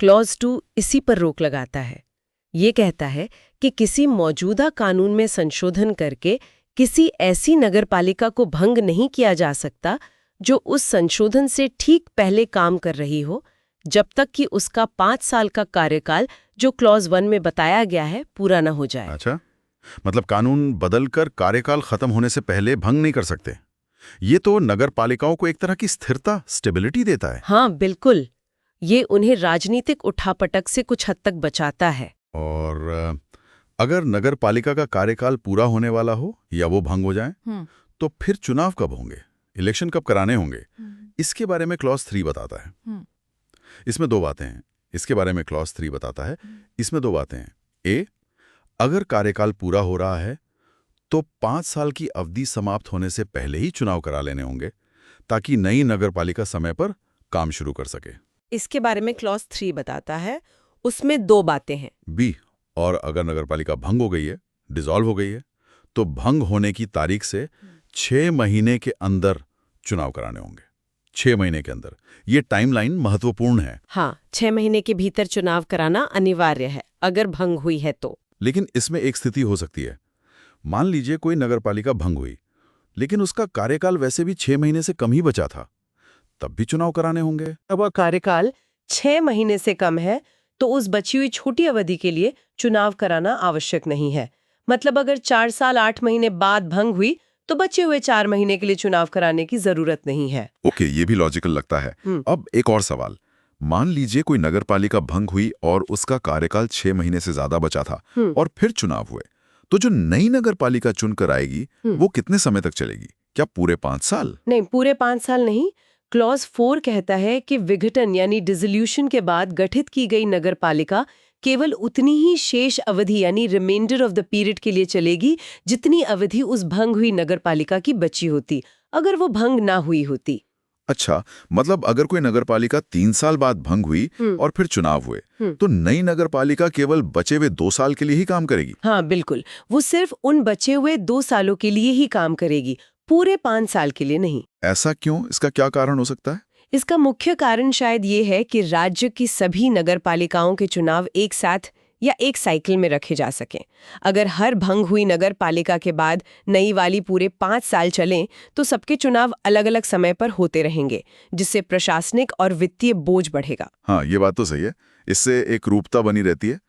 क्लॉज 2 इसी पर रोक लगाता है। ये कहता है कि किसी मौजूदा कानून में संशोधन करके किसी ऐसी नगरपालिका को भंग नहीं किया जा सकता जो उस संशोधन से ठीक पहले काम कर रही हो, जब तक कि उसका 5 साल का कार्यकाल जो क्लॉज 1 में बताया गया है पूरा न हो जाए। अच्छा, मतलब कानून बदलकर कार्यकाल खत्म होने से पहले भंग नहीं कर सकते। ये तो नगर पालिकाओं को एक तरह की स्थिरता, स्टेबिलिटी देता है। हाँ, बिल्कुल। ये उन्हें राजनीतिक उठापटक से कुछ हद तक बचाता है। और अगर नगर पालिका का कार्यकाल पूरा होने वाला हो या वो भंग हो जाए, तो फिर चुनाव कब होंगे, इलेक्शन कब कराने होंगे, इसके बारे में क्लॉज 3 बताता है। इसमें 2 बातें हैं। इसके बारे में क्लॉज 3 बताता है, इसमें 2 बातें हैं। ए, अगर कार्यकाल पूरा हो रहा है तो 5 साल की अवधि समाप्त होने से पहले ही चुनाव करा लेने होंगे, ताकि नई नगर पालिका समय पर काम शुरू कर सके। इसके बारे में क्लॉज 3 बताता है, उसमें 2 बातें हैं। बी, और अगर नगरपालिका भंग हो गई है, डिसॉल्व हो गई है, तो भंग होने की तारीख से 6 महीने के अंदर चुनाव कराने होंगे। 6 महीने के अंदर। ये टाइमलाइन महत्वपूर्ण है। हाँ, 6 महीने के भीतर चुनाव कराना अनिवार्य है अगर भंग हुई है तो। लेकिन इसमें एक स्थिति हो सकती है। मान लीजिए कोई नगरपालिका भंग हुई, लेकिन उसका कार्यकाल वैसे भी 6 महीने से कम ही बचा था, तब भी चुनाव कराने होंगे। अब कार्यकाल 6 महीने से कम है तो उस बची हुई छोटी अवधि के लिए चुनाव कराना आवश्यक नहीं है। मतलब अगर 4 साल 8 महीने बाद भंग हुई तो बचे हुए 4 महीने के लिए चुनाव कराने की जरूरत नहीं है। ओके, ये भी लॉजिकल लगता है। अब एक और सवाल। मान लीजिए कोई नगरपालिका भंग हुई और उसका कार्यकाल 6 महीने से ज्यादा बचा था और फिर चुनाव हुए, तो जो नई नगरपालिका चुनकर आएगी वो कितने समय तक चलेगी? क्या पूरे 5 साल? नहीं, पूरे 5 साल नहीं। क्लॉज 4 कहता है कि विघटन यानी डिसोल्यूशन के बाद गठित की गई नगरपालिका केवल उतनी ही शेष अवधि यानी रिमाइंडर ऑफ द पीरियड के लिए चलेगी जितनी अवधि उस भंग हुई नगरपालिका की बची होती, अगर वो भंग ना हुई होती। अच्छा, मतलब अगर कोई नगरपालिका 3 साल बाद भंग हुई और फिर चुनाव हुए, तो नई नगरपालिका केवल बचे हुए 2 साल के लिए ही काम करेगी? हाँ, बिल्कुल। वो सिर्फ उन बचे हुए 2 सालों के लिए ही काम करेगी, पूरे 5 साल के लिए नहीं। ऐसा क्यों? इसका क्या कारण हो सकता है? इसका मुख्य कारण शायद ये है कि राज्य की सभी नगरपालिकाओं के चुनाव एक साथ या एक साइकिल में रखे जा सकें। अगर हर भंग हुई नगरपालिका के बाद नई वाली पूरे 5 साल चलें तो सबके चुनाव अलग अलग समय पर होते रहेंगे, जिससे प्रशासनिक और वित्तीय बोझ बढ़ेगा। हाँ, ये बात तो सही है। इससे एक रूपता बनी रहती है।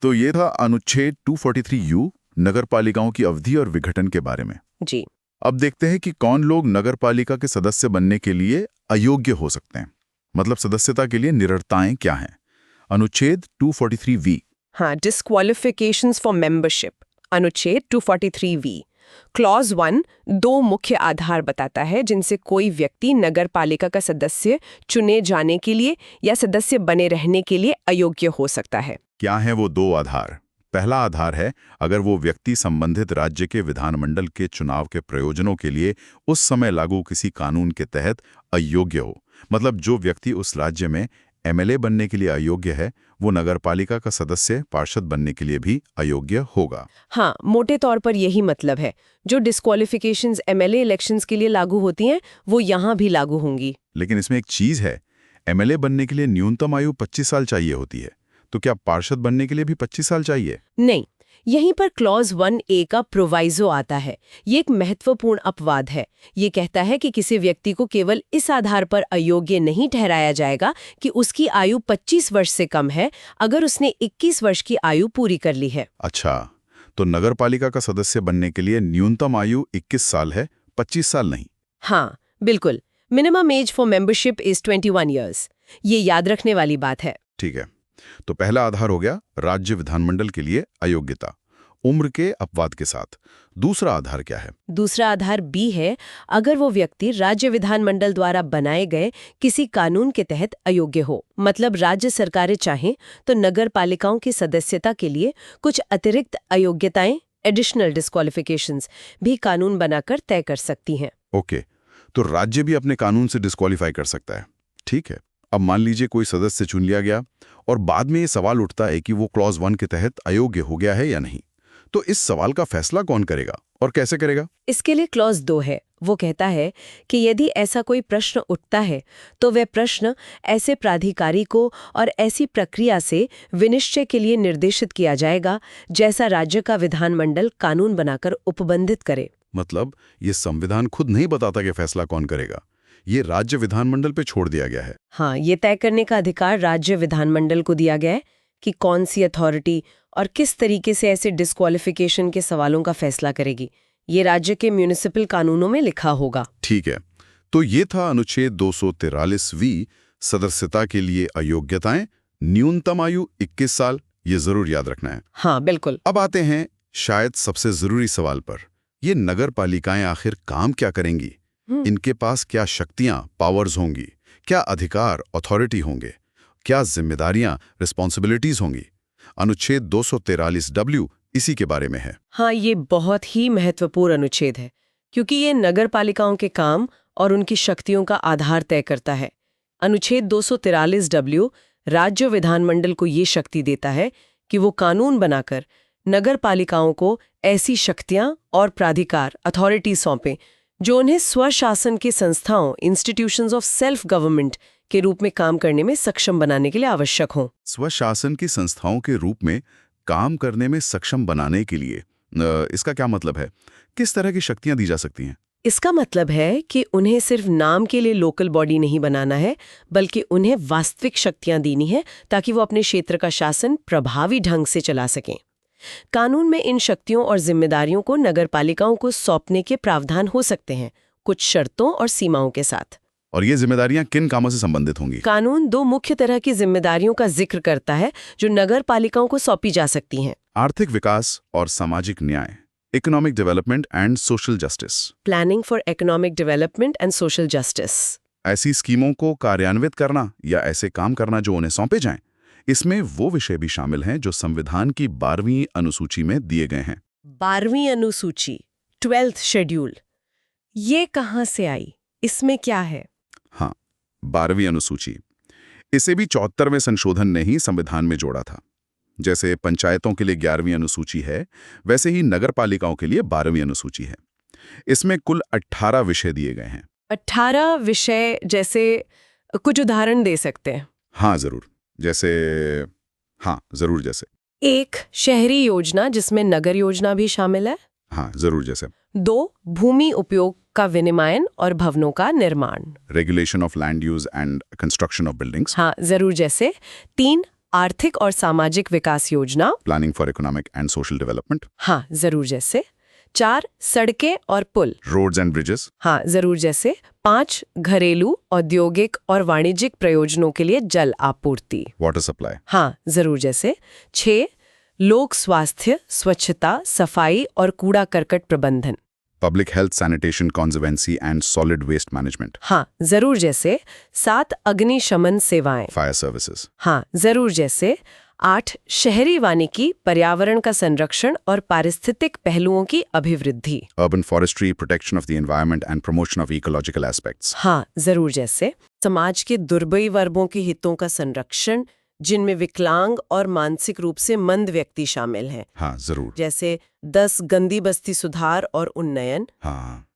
तो ये था अनुच्छेद 243U नगरपालिकाओं की अवधि और विघटन के बारे में। जी। अब देखते हैं कि कौन लोग नगरपालिका के सदस्य बनने के लिए अयोग्य हो सकते हैं। मतलब सदस्यता के लिए निरर्थताएं क्या हैं? अनुच्छेद 243V। हाँ, डिस्क्वालिफिकेशंस फॉर मेंबरशिप, अनुच्छेद 243V। क्लॉज 1 दो मुख्य आधार बताता है जिनसे कोई व्यक्ति नगर पालिका का सदस्य चुने जाने के लिए या सदस्य बने रहने के लिए अयोग्य हो सकता है। क्या है वो दो आधार? पहला आधार है अगर वो व्यक्ति संबंधित राज्य के विधानमंडल के चुनाव के प्रयोजनों के लिए उस समय लागू किसी कानून के तहत अयोग्य हो। मतलब जो व्यक्ति उस राज्य में एमएलए बनने के लिए अयोग्य है, वो नगरपालिका का सदस्य पार्षद बनने के लिए भी अयोग्य होगा। हाँ, मोटे तौर पर यही मतलब है। जो डिस्क्वालिफिकेशंस एमएलए इलेक्शंस के लिए लागू होती हैं, वो यहाँ भी लागू होंगी। लेकिन इसमें एक चीज है, एमएलए बनने के लिए न्यूनतम आयु 25 साल चाहिए होती है। तो क्या पार्षद बनने के लिए भी 25 साल चाहिए? नहीं, यहीं पर क्लॉज 1A का प्रोवाइजो आता है। ये एक महत्वपूर्ण अपवाद है। ये कहता है कि किसी व्यक्ति को केवल इस आधार पर अयोग्य नहीं ठहराया जाएगा कि उसकी आयु 25 वर्ष से कम है, अगर उसने 21 वर्ष की आयु पूरी कर ली है। अच्छा, तो नगरपालिका का सदस्य बनने के लिए न्यूनतम आयु 21 साल है, 25 साल नहीं। हाँ, बिल्कुल। Minimum age for membership is 21 years. ये याद रखने वाली बात है। ठीक है, तो पहला आधार हो गया राज्य विधानमंडल के लिए अयोग्यता, उम्र के अपवाद के साथ। दूसरा आधार क्या है? दूसरा आधार B है अगर वो व्यक्ति राज्य विधानमंडल द्वारा बनाए गए किसी कानून के तहत अयोग्य हो। मतलब राज्य सरकारें चाहें तो नगर पालिकाओं की सदस्यता के लिए कुछ अतिरिक्त अयोग्यताएं, एडिशनल डिस्क्वालिफिकेशंस भी कानून बनाकर तय कर सकती हैं। ओके, तो राज्य भी अपने कानून से डिस्क्वालीफाई कर सकता है। ठीक है, अब मान लीजिए कोई सदस्य चुन लिया गया और बाद में ये सवाल उठता है कि वो क्लॉज 1 के तहत अयोग्य हो गया है या नहीं। तो इस सवाल का फैसला कौन करेगा और कैसे करेगा? इसके लिए क्लॉज 2 है। वो कहता है कि यदि ऐसा कोई प्रश्न उठता है तो वह प्रश्न ऐसे प्राधिकारी को और ऐसी प्रक्रिया से विनिश्चय के लिए निर्देशित किया जाएगा जैसा राज्य का विधानमंडल कानून बनाकर उपबंधित करे। मतलब ये संविधान खुद नहीं बताता कि फैसला कौन करेगा, ये राज्य विधानमंडल पे छोड़ दिया गया है। हाँ, ये तय करने का अधिकार राज्य विधानमंडल को दिया गया है कि कौन सी अथॉरिटी और किस तरीके से ऐसे डिस्क्वालिफिकेशन के सवालों का फैसला करेगी। ये राज्य के म्युनिसिपल कानूनों में लिखा होगा। ठीक है, तो ये था अनुच्छेद 243V, सदस्यता के लिए अयोग्यताएं, न्यूनतम आयु 21 साल। ये जरूर याद रखना है। हाँ, बिल्कुल। अब आते हैं शायद सबसे जरूरी सवाल पर। ये नगर पालिकाएं आखिर काम क्या करेंगी? इनके पास क्या शक्तियां, पावर्स होंगी? क्या अधिकार, अथॉरिटी होंगे? क्या जिम्मेदारियां, रिस्पॉन्सिबिलिटीज होंगी? अनुच्छेद 243W इसी के बारे में है। हाँ, ये बहुत ही महत्वपूर्ण अनुच्छेद है क्योंकि ये नगर पालिकाओं के काम और उनकी शक्तियों का आधार तय करता है। अनुच्छेद 243W राज्य विधानमंडल को ये शक्ति देता है कि वो कानून बनाकर नगर पालिकाओं को ऐसी शक्तियां और प्राधिकार, अथॉरिटी सौंपें जो उन्हें स्वशासन की संस्थाओं, इंस्टीट्यूशंस ऑफ सेल्फ गवर्नमेंट के रूप में काम करने में सक्षम बनाने के लिए आवश्यक हों। स्वशासन की संस्थाओं के रूप में काम करने में सक्षम बनाने के लिए इसका क्या मतलब है? किस तरह की शक्तियां दी जा सकती हैं? इसका मतलब है कि उन्हें सिर्फ नाम के लिए लोकल बॉडी नहीं बनाना है, बल्कि उन्हें वास्तविक शक्तियां देनी है ताकि वो अपने क्षेत्र का शासन प्रभावी ढंग से चला सकें। कानून में इन शक्तियों और जिम्मेदारियों को नगरपालिकाओं को सौंपने के प्रावधान हो सकते हैं, कुछ शर्तों और सीमाओं के साथ। और ये जिम्मेदारियां किन कामों से संबंधित होंगी? कानून दो मुख्य तरह की जिम्मेदारियों का जिक्र करता है जो नगरपालिकाओं को सौंपी जा सकती हैं। आर्थिक विकास और सामाजिक न्याय, economic development and social justice. Planning for economic development and social justice. ऐसी स्कीमों को कार्यान्वित करना या ऐसे काम करना जो उन्हें सौंपे जाएं। इसमें वो विषय भी शामिल हैं जो संविधान की 12वीं अनुसूची में दिए गए हैं। 12वीं अनुसूची, 12th शेड्यूल, ये कहाँ से आई? इसमें क्या है? हाँ, 12वीं अनुसूची। इसे भी 74वें संशोधन ने ही संविधान में जोड़ा था। जैसे पंचायतों के लिए 11वीं अनुसूची है, वैसे ही नगरपालिकाओं के लिए 12वीं अनुसूची है। इसमें कुल 18 विषय दिए गए हैं। 18 विषय, जैसे कुछ उदाहरण दे सकते हैं? हाँ जरूर, जैसे एक, शहरी योजना जिसमें नगर योजना भी शामिल है। हाँ जरूर, जैसे 2, भूमि उपयोग का विनिमयन और भवनों का निर्माण। Regulation of land use and construction of buildings. हाँ जरूर, जैसे 3, आर्थिक और सामाजिक विकास योजना। Planning for economic and social development. हाँ जरूर, जैसे 4, सड़कें और पुल। Roads and bridges. हाँ जरूर, जैसे 5 घरेलू, औद्योगिक और वाणिज्यिक प्रयोजनों के लिए जल आपूर्ति। Water supply. हाँ, जरूर। जैसे 6 लोक स्वास्थ्य, स्वच्छता, सफाई और कूड़ा करकट प्रबंधन। Public health, sanitation, conservancy and solid waste management. हाँ, जरूर। जैसे 7 अग्निशमन सेवाएं। Fire services. हाँ, जरूर। जैसे 8 शहरी वानिकी, पर्यावरण का संरक्षण और पारिस्थितिक पहलुओं की अभिवृद्धि। Urban forestry, protection of the environment and promotion of ecological aspects. हाँ, जरूर। जैसे समाज के दुर्बल वर्गों के हितों का संरक्षण, जिनमें विकलांग और मानसिक रूप से मंद व्यक्ति शामिल हैं। हाँ, जरूर। जैसे 10 गंदी बस्ती सुधार और उन्नयन। हाँ।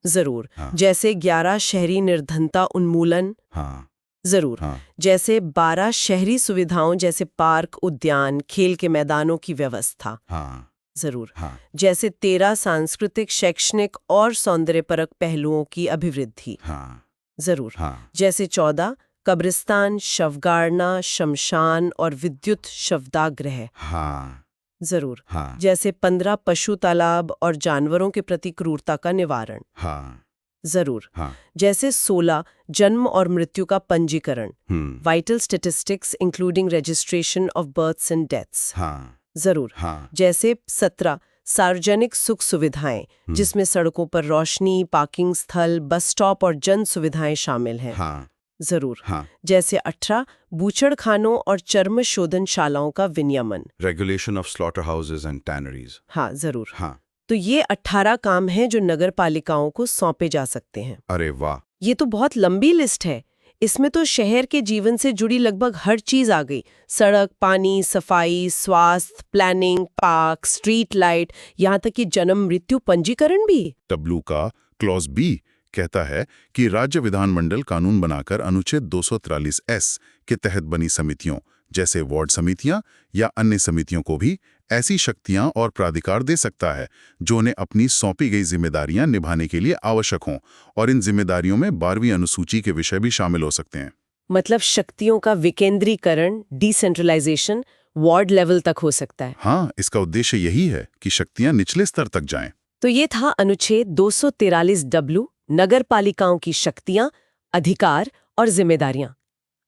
जरूर। हाँ। जैसे 11 शहरी निर्धनता उन्मूलन। हाँ। जरूर। हाँ। जैसे 12 शहरी सुविधाओं जैसे पार्क, उद्यान, खेल के मैदानों की व्यवस्था। हाँ। जरूर। हाँ। जैसे 13 सांस्कृतिक, शैक्षणिक और सौंदर्यपरक पहलुओं की अभिवृद्धि। हाँ। जरूर। हाँ। जैसे 14 कब्रिस्तान, शवगाड़ना, शमशान और विद्युत शवदाह। हाँ। जरूर। हाँ। जैसे 15 पशु तालाब और जानवरों के प्रति क्रूरता का निवारण। हाँ। जरूर। हाँ। जैसे 16 जन्म और मृत्यु का पंजीकरण, हम्म। Vital statistics including registration of births and deaths. हाँ। जरूर। हाँ। जैसे 17 सार्वजनिक सुख सुविधाएं, जिसमें सड़कों पर रोशनी, पार्किंग स्थल, बस स्टॉप और जन सुविधाएं शामिल हैं। हाँ। जरूर। हाँ। जैसे 18 बूचड़खानों और चर्म शोधनशालाओं का विनियमन। Regulation of slaughter houses and tanneries. हाँ, जरूर। हाँ। तो ये 18 काम हैं जो नगर पालिकाओं को सौंपे जा सकते हैं। अरे वाह। ये तो बहुत लंबी लिस्ट है। इसमें तो शहर के जीवन से जुड़ी लगभग हर चीज आ गई। सड़क, पानी, सफाई, स्वास्थ्य, प्लानिंग, पार्क, स्ट्रीट लाइट, यहाँ तक कि जन्म मृत्यु पंजीकरण भी। डब्ल्यू का क्लॉज बी कहता है कि राज्य विधानमंडल कानून बनाकर अनुच्छेद 243(s) के तहत बनी समितियों जैसे वार्ड समितियां या अन्य समितियों को भी ऐसी शक्तियां और प्राधिकार दे सकता है जो उन्हें अपनी सौंपी गई जिम्मेदारियां निभाने के लिए आवश्यक हों, और इन जिम्मेदारियों में 12वीं अनुसूची के विषय भी शामिल हो सकते हैं। मतलब शक्तियों का विकेंद्रीकरण, डिसेंट्रलाइजेशन, वार्ड लेवल तक हो सकता है। हाँ, इसका उद्देश्य यही है कि शक्तियां निचले स्तर तक जाएं। तो ये था अनुच्छेद 243(w) नगर पालिकाओं की शक्तियां, अधिकार और जिम्मेदारियां।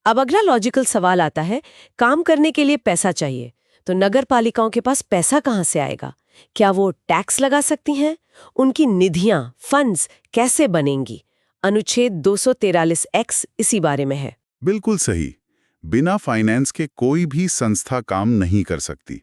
अब अगला लॉजिकल सवाल आता है, काम करने के लिए पैसा चाहिए, तो नगर पालिकाओं के पास पैसा कहाँ से आएगा? क्या वो टैक्स लगा सकती हैं? उनकी निधियां, फंड्स कैसे बनेंगी? अनुच्छेद 243(x) इसी बारे में है। बिल्कुल सही। बिना फाइनेंस के कोई भी संस्था काम नहीं कर सकती।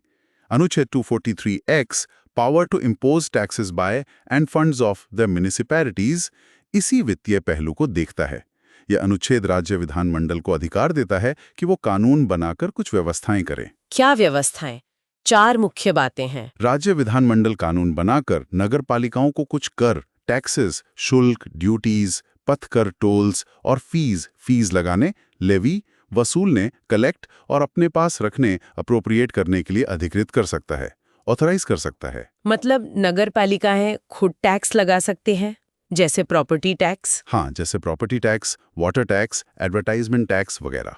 अनुच्छेद 243(x) power to impose taxes by and funds of the municipalities इसी वित्तीय पहलू को देखता है। यह अनुच्छेद राज्य विधानमंडल को अधिकार देता है कि वो कानून बनाकर कुछ व्यवस्थाएं करे। क्या व्यवस्थाएं? 4 मुख्य बातें हैं। राज्य विधानमंडल कानून बनाकर नगर पालिकाओं को कुछ कर, टैक्सेस, शुल्क, ड्यूटीज, पथकर, टोल्स और फीस लगाने, लेवी वसूलने, कलेक्ट और अपने पास रखने, अप्रोप्रिएट करने के लिए अधिकृत कर सकता है, ऑथराइज कर सकता है। मतलब नगर पालिकाएं खुद टैक्स लगा सकते हैं, जैसे प्रॉपर्टी टैक्स। हाँ, जैसे property tax, water tax, advertisement tax वगैरह।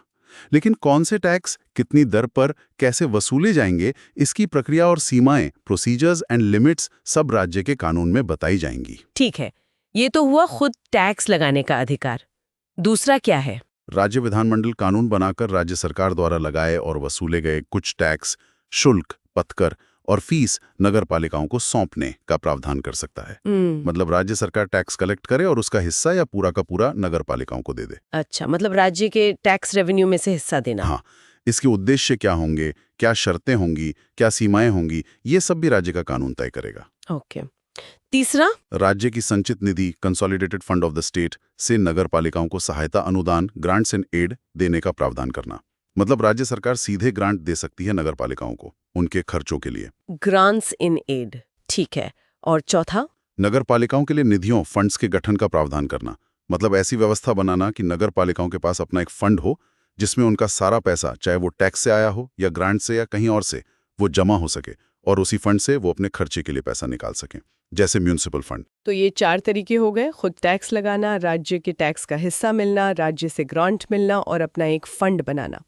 लेकिन कौन से टैक्स कितनी दर पर कैसे वसूले जाएंगे, इसकी प्रक्रिया और सीमाएं, प्रोसीजर्स एंड लिमिट्स सब राज्य के कानून में बताई जाएंगी। ठीक है, ये तो हुआ खुद टैक्स लगाने का अधिकार। दूसरा क्या है? राज्य विधानमंडल कानून बनाकर राज्य सरकार द्वारा लगाए और वसूले गए कुछ टैक्स, शुल्क, पथकर और फीस नगर पालिकाओं को सौंपने का प्रावधान कर सकता है। मतलब राज्य सरकार टैक्स कलेक्ट करे और उसका हिस्सा या पूरा का पूरा नगर पालिकाओं को दे दे। अच्छा, मतलब राज्य के टैक्स रेवेन्यू में से हिस्सा देना। हाँ, इसके उद्देश्य क्या होंगे, क्या शर्तें होंगी, क्या सीमाएं होंगी, ये सब भी राज्य का कानून तय करेगा। ओके। तीसरा, राज्य की संचित निधि, consolidated fund of the state से नगर पालिकाओं को सहायता, अनुदान, ग्रांट्स एंड एड देने का प्रावधान करना। मतलब राज्य सरकार सीधे ग्रांट दे सकती है नगर पालिकाओं को उनके खर्चों के लिए। ग्रांट्स इन एड, ठीक है। और चौथा, नगर पालिकाओं के लिए निधियों, फंड्स के गठन का प्रावधान करना। मतलब ऐसी व्यवस्था बनाना कि नगर पालिकाओं के पास अपना एक फंड हो जिसमें उनका सारा पैसा, चाहे वो टैक्स से आया हो या ग्रांट से या कहीं और से, वो जमा हो सके और उसी फंड से वो अपने खर्चे के लिए पैसा निकाल सकें, जैसे म्यूनिसिपल फंड। तो ये 4 तरीके हो गए: खुद टैक्स लगाना, राज्य के टैक्स का हिस्सा मिलना, राज्य से ग्रांट मिलना और अपना एक फंड बनाना।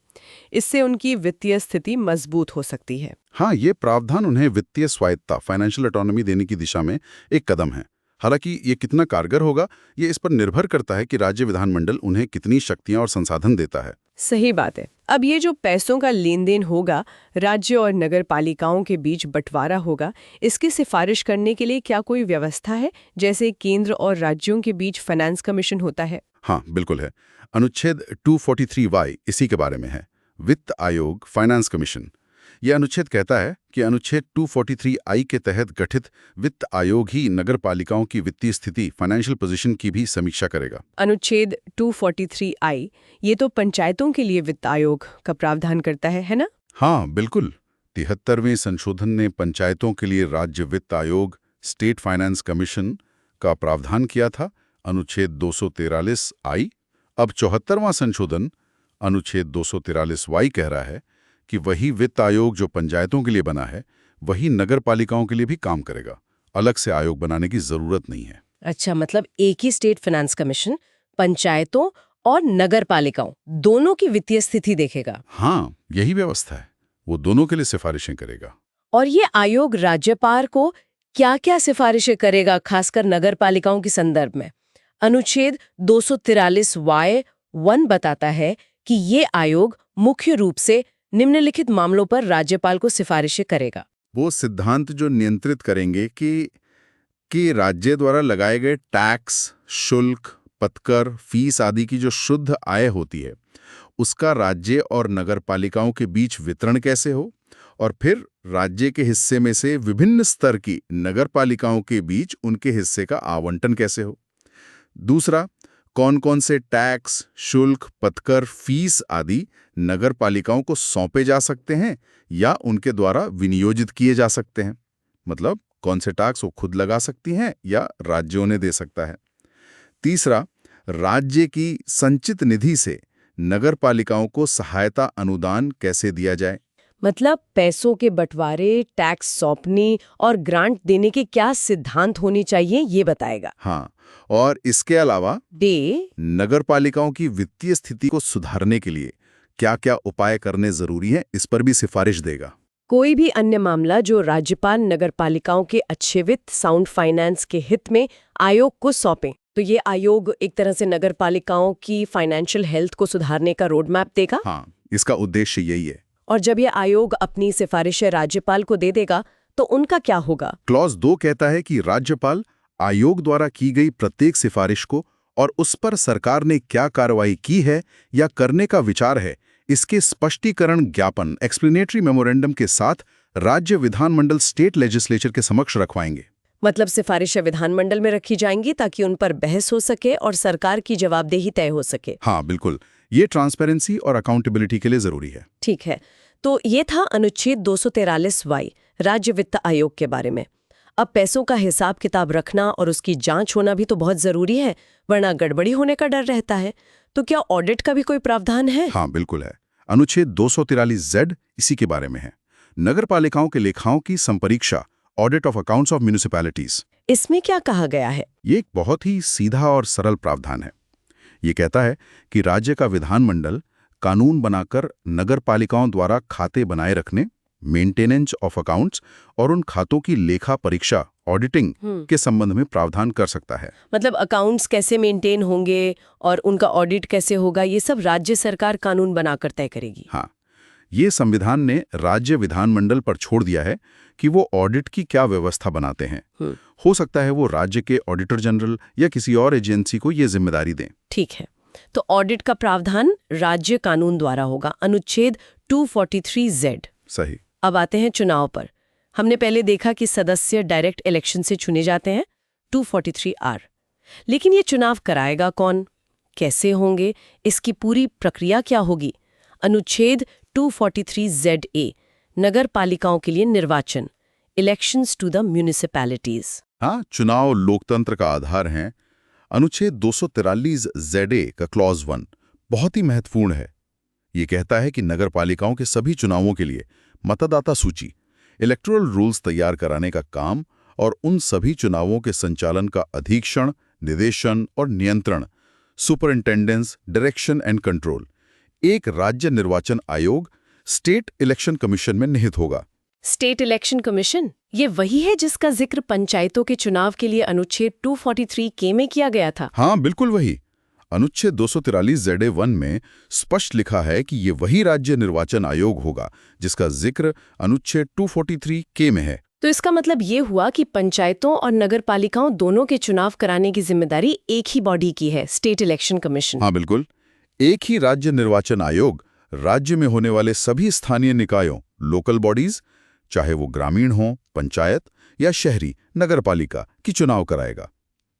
इससे उनकी वित्तीय स्थिति मजबूत हो सकती है। हाँ, ये प्रावधान उन्हें वित्तीय स्वायत्ता, फाइनेंशियल ऑटोनॉमी देने की दिशा में एक कदम है। हालांकि ये कितना कारगर होगा ये इस पर निर्भर करता है कि राज्य विधानमंडल उन्हें कितनी शक्तियां और संसाधन देता है। सही बात है। अब ये जो पैसों का लेन देन होगा, राज्य और नगर पालिकाओं के बीच बंटवारा होगा, इसकी सिफारिश करने के लिए क्या कोई व्यवस्था है, जैसे केंद्र और राज्यों के बीच फाइनेंस कमीशन होता है? हाँ, बिल्कुल है। अनुच्छेद 243Y इसी के बारे में है। वित्त आयोग, फाइनेंस कमीशन। यह अनुच्छेद कहता है कि अनुच्छेद 243I के तहत गठित वित्त आयोग ही नगर पालिकाओं की वित्तीय स्थिति, फाइनेंशियल पोजीशन की भी समीक्षा करेगा। अनुच्छेद 243I ये तो पंचायतों के लिए वित्त आयोग का प्रावधान करता है ना? हाँ, बिल्कुल। 73वें संशोधन ने पंचायतों के लिए राज्य वित्त आयोग, स्टेट फाइनेंस कमीशन का प्रावधान किया था, अनुच्छेद 243I। अब 74वां संशोधन अनुच्छेद 243Y कह रहा है कि वही वित्त आयोग जो पंचायतों के लिए बना है, वही नगर पालिकाओं के लिए भी काम करेगा। अलग से आयोग बनाने की जरूरत नहीं है। अच्छा, मतलब एक ही स्टेट फाइनेंस कमीशन पंचायतों और नगर पालिकाओं दोनों की वित्तीय स्थिति देखेगा। हाँ, यही व्यवस्था है। वो दोनों के लिए सिफारिशें करेगा। और ये आयोग राज्यपाल को क्या-क्या सिफारिशें करेगा, खासकर नगर पालिकाओं के संदर्भ में? अनुच्छेद 243Y1 बताता है कि ये आयोग मुख्य रूप से निम्नलिखित मामलों पर राज्यपाल को सिफारिशें करेगा। वो सिद्धांत जो नियंत्रित करेंगे कि राज्य द्वारा लगाए गए टैक्स, शुल्क, पथकर, फीस आदि की जो शुद्ध आय होती है, उसका राज्य और नगर पालिकाओं के बीच वितरण कैसे हो, और फिर राज्य के हिस्से में से विभिन्न स्तर की नगर पालिकाओं के बीच उनके हिस्से का आवंटन कैसे हो। दूसरा, कौन कौन से टैक्स, शुल्क, पथकर, फीस आदि नगर पालिकाओं को सौंपे जा सकते हैं या उनके द्वारा विनियोजित किए जा सकते हैं। मतलब कौन से टैक्स वो खुद लगा सकती हैं या राज्यों ने दे सकता है। तीसरा, राज्य की संचित निधि से नगर पालिकाओं को सहायता अनुदान कैसे दिया जाए। मतलब पैसों के बंटवारे, टैक्स सौंपने और ग्रांट देने के क्या सिद्धांत होने चाहिए, ये बताएगा। हाँ, और इसके अलावा डे नगर पालिकाओं की वित्तीय स्थिति को सुधारने के लिए क्या-क्या उपाय करने जरूरी हैं, इस पर भी सिफारिश देगा। कोई भी अन्य मामला जो राज्यपाल नगर पालिकाओं के अच्छे वित्त, साउंड फाइनेंस के हित में आयोग को सौंपे, तो ये आयोग एक तरह से नगर पालिकाओं की फाइनेंशियल हेल्थ को सुधारने का रोड मैप देगा। हाँ, इसका उद्देश्य यही है। और जब ये आयोग अपनी सिफारिशें राज्यपाल को दे देगा तो उनका क्या होगा? क्लॉज 2 कहता है कि राज्यपाल आयोग द्वारा की गई प्रत्येक सिफारिश को और उस पर सरकार ने क्या कार्रवाई की है या करने का विचार है, इसके स्पष्टीकरण ज्ञापन, एक्सप्लेनेटरी मेमोरेंडम के साथ राज्य विधानमंडल, स्टेट लेजिस्लेचर के समक्ष रखवाएंगे। मतलब सिफारिशें विधानमंडल में रखी जाएंगी ताकि उन पर बहस हो सके और सरकार की जवाबदेही तय हो सके। हाँ, बिल्कुल। ये ट्रांसपेरेंसी और अकाउंटेबिलिटी के लिए जरूरी है। ठीक है, तो ये था अनुच्छेद 243Y राज्य वित्त आयोग के बारे में। अब पैसों का हिसाब किताब रखना और उसकी जांच होना भी तो बहुत जरूरी है, वरना गड़बड़ी होने का डर रहता है। तो क्या ऑडिट का भी कोई प्रावधान है? हाँ, बिल्कुल है। अनुच्छेद 243Z इसी के बारे में है। नगर पालिकाओं के लेखाओं की संपरीक्षा, audit of accounts of municipalities. इसमें क्या कहा गया है? ये एक बहुत ही सीधा और सरल प्रावधान है। ये कहता है कि राज्य का विधानमंडल कानून बनाकर नगर पालिकाओं द्वारा खाते बनाए रखने, मेंटेनेंस ऑफ अकाउंट्स और उन खातों की लेखा परीक्षा, ऑडिटिंग के संबंध में प्रावधान कर सकता है। मतलब अकाउंट्स कैसे मेंटेन होंगे और उनका ऑडिट कैसे होगा, ये सब राज्य सरकार कानून बनाकर तय करेगी। हाँ, ये संविधान ने राज्य विधानमंडल पर छोड़ दिया है कि वो ऑडिट की क्या व्यवस्था बनाते हैं। हो सकता है वो राज्य के ऑडिटर जनरल या किसी और एजेंसी को ये जिम्मेदारी दें। ठीक है, तो ऑडिट का प्रावधान राज्य कानून द्वारा होगा, अनुच्छेद 243Z। सही। अब आते हैं चुनाव पर। हमने पहले देखा कि सदस्य डायरेक्ट इलेक्शन से चुने जाते हैं, 243R। लेकिन ये चुनाव कराएगा कौन, कैसे होंगे, इसकी पूरी प्रक्रिया क्या होगी? अनुच्छेद 243ZA नगर पालिकाओं के लिए निर्वाचन, इलेक्शंस टू द म्युनिसिपैलिटीज। हाँ, चुनाव लोकतंत्र का आधार हैं। अनुच्छेद 243ZA का क्लॉज 1 बहुत ही महत्वपूर्ण है। ये कहता है कि नगर पालिकाओं के सभी चुनावों के लिए मतदाता सूची, इलेक्टोरल रूल्स तैयार कराने का काम और उन सभी चुनावों के संचालन का अधीक्षण, निदेशन और नियंत्रण, सुपरिंटेंडेंस, डायरेक्शन एंड कंट्रोल, एक राज्य निर्वाचन आयोग, स्टेट इलेक्शन कमीशन में निहित होगा। स्टेट इलेक्शन कमीशन, ये वही है जिसका जिक्र पंचायतों के चुनाव के लिए अनुच्छेद 243 में किया गया था। हाँ, बिल्कुल वही। अनुच्छेद 243 ZA1 में स्पष्ट लिखा है कि ये वही राज्य निर्वाचन आयोग होगा जिसका जिक्र अनुच्छेद 243 में है। तो इसका मतलब ये हुआ कि पंचायतों और नगर पालिकाओं दोनों के चुनाव कराने की जिम्मेदारी एक ही बॉडी की है, स्टेट इलेक्शन कमीशन। हाँ बिल्कुल, एक ही राज्य निर्वाचन आयोग राज्य में होने वाले सभी स्थानीय निकायों, लोकल बॉडीज, चाहे वो ग्रामीण हो, पंचायत या शहरी नगर पालिका की चुनाव कराएगा।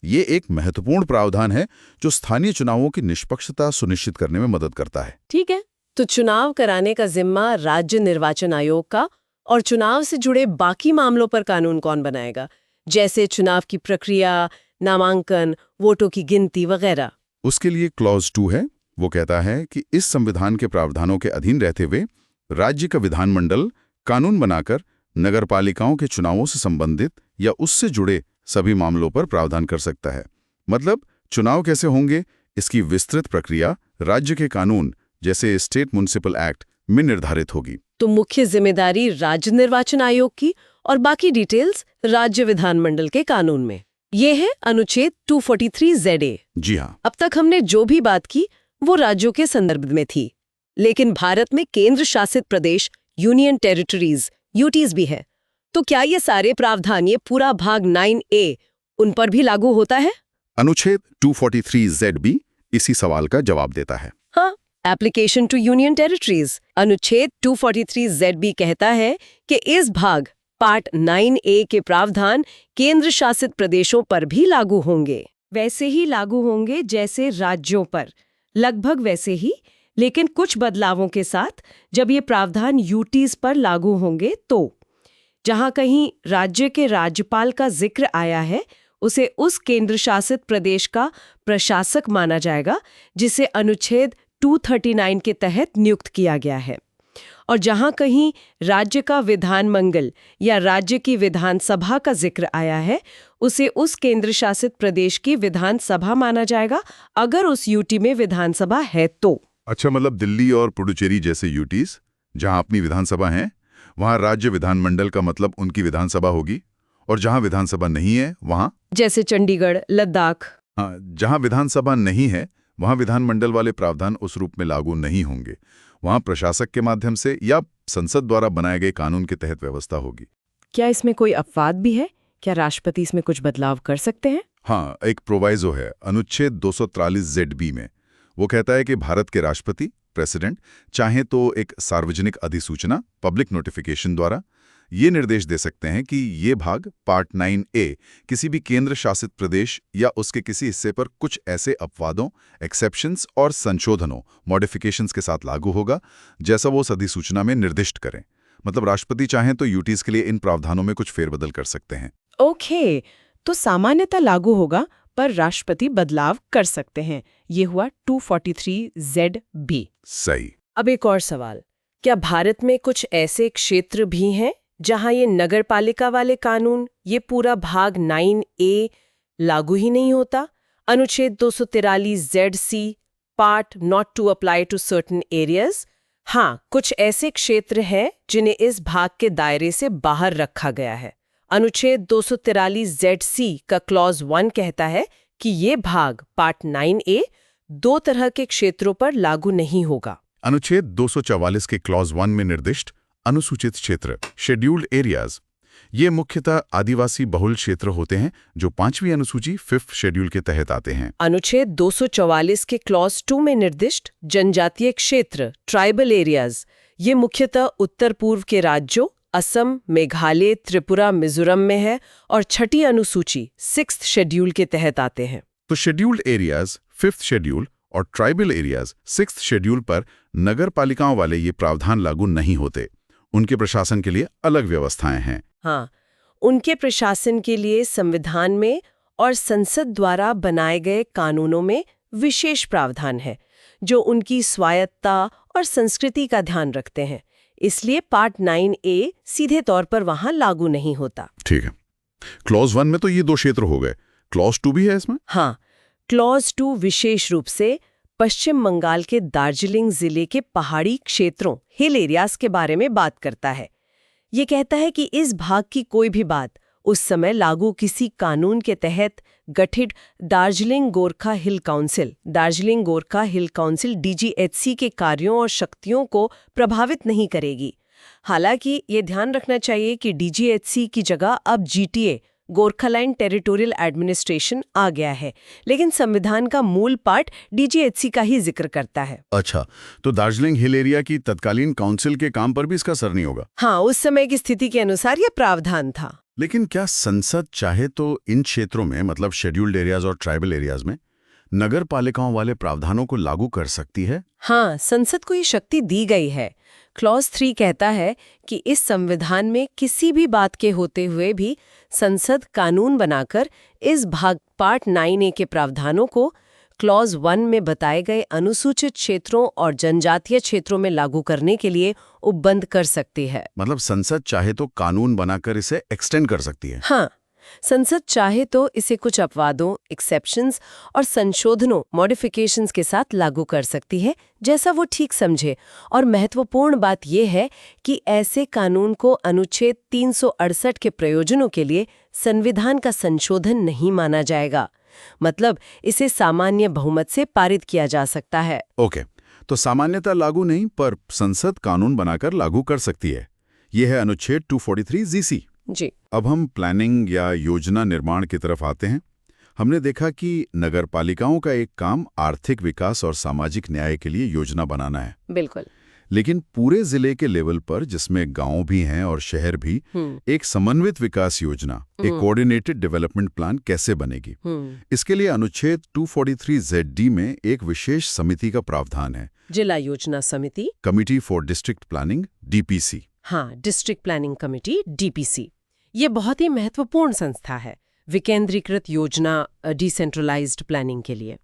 ये एक महत्वपूर्ण प्रावधान है जो स्थानीय चुनावों की निष्पक्षता सुनिश्चित करने में मदद करता है। ठीक है, तो चुनाव कराने का जिम्मा राज्य निर्वाचन आयोग का, और चुनाव से जुड़े बाकी मामलों पर कानून कौन बनाएगा, जैसे चुनाव की प्रक्रिया, नामांकन, वोटों की गिनती वगैरह? उसके लिए क्लॉज 2 है। वो कहता है कि इस संविधान के प्रावधानों के अधीन रहते हुए राज्य का विधानमंडल कानून बनाकर नगर पालिकाओं के चुनावों से संबंधित या उससे जुड़े सभी मामलों पर प्रावधान कर सकता है। मतलब चुनाव कैसे होंगे, इसकी विस्तृत प्रक्रिया राज्य के कानून जैसे स्टेट म्युनिसिपल एक्ट में निर्धारित होगी। तो मुख्य जिम्मेदारी राज्य निर्वाचन आयोग की और बाकी डिटेल्स राज्य विधानमंडल के कानून में। ये है अनुच्छेद 243 ZA। जी हाँ। अब तक हमने जो भी बात की वो राज्यों के संदर्भ में थी, लेकिन भारत में केंद्र शासित प्रदेश, यूनियन टेरिटरीज, यूटीज भी है। तो क्या ये सारे प्रावधान, ये पूरा भाग 9A उन पर भी लागू होता है? अनुच्छेद 243 ZB इसी सवाल का जवाब देता है। हाँ, एप्लीकेशन टू यूनियन टेरिटरीज अनुच्छेद 243 ZB कहता है कि इस भाग पार्ट 9A के प्रावधान केंद्र शासित प्रदेशों पर भी लागू होंगे। वैसे ही लागू होंगे जैसे राज्यों पर, लगभग वैसे ही, लेकिन कुछ बदलावों के साथ। जब ये प्रावधान यूटीज पर लागू होंगे तो जहां कहीं राज्य के राज्यपाल का जिक्र आया है, उसे उस केंद्र शासित प्रदेश का प्रशासक माना जाएगा जिसे अनुच्छेद 239 के तहत नियुक्त किया गया है। और जहां कहीं राज्य का विधानमंडल या राज्य की विधानसभा का जिक्र आया है, उसे उस केंद्र शासित प्रदेश की विधानसभा माना जाएगा, अगर उस यूटी में विधानसभा है तो। अच्छा, मतलब दिल्ली और पुडुचेरी जैसे यूटीज जहां अपनी विधानसभा है, वहां राज्य विधानमंडल का मतलब उनकी विधानसभा होगी, और जहां विधानसभा नहीं है वहां, जैसे चंडीगढ़, लद्दाख, हाँ, जहां विधानसभा नहीं है वहां विधानमंडल वाले प्रावधान उस रूप में लागू नहीं होंगे। वहां प्रशासक के माध्यम से या संसद द्वारा बनाए गए कानून के तहत व्यवस्था होगी। क्या इसमें कोई अपवाद भी है? क्या राष्ट्रपति इसमें कुछ बदलाव कर सकते हैं? हाँ, एक प्रोवाइजो है अनुच्छेद 243 ZB में। वो कहता है कि भारत के राष्ट्रपति, प्रेसिडेंट, चाहे तो एक सार्वजनिक अधिसूचना, पब्लिक नोटिफिकेशन द्वारा ये निर्देश दे सकते हैं कि ये भाग पार्ट 9A किसी भी केंद्र शासित प्रदेश या उसके किसी हिस्से पर कुछ ऐसे अपवादों, एक्सेप्शंस और संशोधनों, मॉडिफिकेशंस के साथ लागू होगा जैसा वो उस अधिसूचना में निर्दिष्ट करें। मतलब राष्ट्रपति चाहें तो यूटीज के लिए इन प्रावधानों में कुछ फेरबदल कर सकते हैं। ओके, तो सामान्यतः लागू होगा पर राष्ट्रपति बदलाव कर सकते हैं। ये हुआ 243 ZB। सही। अब एक और सवाल, क्या भारत में कुछ ऐसे क्षेत्र भी हैं जहां ये नगरपालिका वाले कानून, ये पूरा भाग 9A लागू ही नहीं होता? अनुच्छेद 243 ZC part not to apply to certain areas. हाँ, कुछ ऐसे क्षेत्र हैं जिन्हें इस भाग के दायरे से बाहर रखा गया है। अनुच्छेद 243 ZC का क्लॉज 1 कहता है कि ये भाग पार्ट 9A 2 तरह के क्षेत्रों पर लागू नहीं होगा। अनुच्छेद 244 के क्लॉज 1 में निर्दिष्ट अनुसूचित क्षेत्र, शेड्यूल्ड एरियाज, ये मुख्यतः आदिवासी बहुल क्षेत्र होते हैं जो 5वीं अनुसूची 5th शेड्यूल के तहत आते हैं। अनुच्छेद 244 के क्लॉज 2 में निर्दिष्ट जनजातीय क्षेत्र, ट्राइबल एरियाज, ये मुख्यतः उत्तर पूर्व के राज्यों असम, मेघालय, त्रिपुरा, मिजोरम में है और 6ठी अनुसूची 6th शेड्यूल के तहत आते हैं। तो शेड्यूल्ड एरियाज 5th शेड्यूल और ट्राइबल एरियाज 6th शेड्यूल पर नगर पालिकाओं वाले ये प्रावधान लागू नहीं होते। उनके प्रशासन के लिए अलग व्यवस्थाएं हैं। हाँ, उनके प्रशासन के लिए संविधान में और संसद द्वारा बनाए गए कानूनों में विशेष प्रावधान है जो उनकी स्वायत्तता और संस्कृति का ध्यान रखते हैं। इसलिए पार्ट 9A सीधे तौर पर वहां लागू नहीं होता। ठीक है, क्लॉज 1 में तो ये 2 क्षेत्र हो गए, क्लॉज 2 भी है इसमें? हाँ, क्लॉज 2 विशेष रूप से पश्चिम बंगाल के दार्जिलिंग जिले के पहाड़ी क्षेत्रों, हिल एरियाज के बारे में बात करता है। ये कहता है कि इस भाग की कोई भी बात उस समय लागू किसी कानून के तहत गठित दार्जिलिंग गोरखा हिल काउंसिल DGHC के कार्यों और शक्तियों को प्रभावित नहीं करेगी। हालांकि ये ध्यान रखना चाहिए कि DGHC की जगह अब GTA गोरखालैंड टेरिटोरियल एडमिनिस्ट्रेशन आ गया है, लेकिन संविधान का मूल पार्ट DGHC का ही जिक्र करता है। अच्छा, तो दार्जिलिंग हिल एरिया की तत्कालीन काउंसिल के काम पर भी इसका असर नहीं होगा? हाँ, उस समय की स्थिति के अनुसार यह प्रावधान था। लेकिन क्या संसद चाहे तो इन क्षेत्रों में, मतलब शेड्यूल्ड एरियाज और ट्राइबल एरियाज में, नगर पालिकाओं वाले प्रावधानों को लागू कर सकती है? हाँ, संसद को ये शक्ति दी गई है। क्लॉज 3 कहता है कि इस संविधान में किसी भी बात के होते हुए भी संसद कानून बनाकर इस भाग पार्ट 9A के प्रावधानों को क्लॉज 1 में बताए गए अनुसूचित क्षेत्रों और जनजातीय क्षेत्रों में लागू करने के लिए उपबंध कर सकती है। मतलब संसद चाहे तो कानून बनाकर इसे एक्सटेंड कर सकती है? हाँ, संसद चाहे तो इसे कुछ अपवादों, एक्सेप्शंस और संशोधनों, मॉडिफिकेशंस के साथ लागू कर सकती है, जैसा वो ठीक समझे। और महत्वपूर्ण बात यह है कि ऐसे कानून को अनुच्छेद 368 के प्रयोजनों के लिए संविधान का संशोधन नहीं माना जाएगा। मतलब इसे सामान्य बहुमत से पारित किया जा सकता है। ओके, तो सामान्यता लागू नहीं, पर संसद कानून बनाकर लागू कर सकती है। यह है अनुच्छेद 243 GC। जी। अब हम प्लानिंग या योजना निर्माण की तरफ आते हैं। हमने देखा कि नगरपालिकाओं का एक काम आर्थिक विकास और सामाजिक न्याय के लिए योजना बनाना है। बिल्कुल। लेकिन पूरे जिले के लेवल पर, जिसमें गांव भी हैं और शहर भी, एक समन्वित विकास योजना, एक कोऑर्डिनेटेड डेवलपमेंट प्लान कैसे बनेगी? इसके लिए अनुच्छेद 243 ZD में एक विशेष समिति का प्रावधान है, जिला योजना समिति, committee for district planning, DPC। हाँ, डिस्ट्रिक्ट प्लानिंग कमेटी, DPC। ये बहुत ही महत्वपूर्ण संस्था है विकेंद्रीकृत योजना, डिसेंट्रलाइज्ड प्लानिंग के लिए।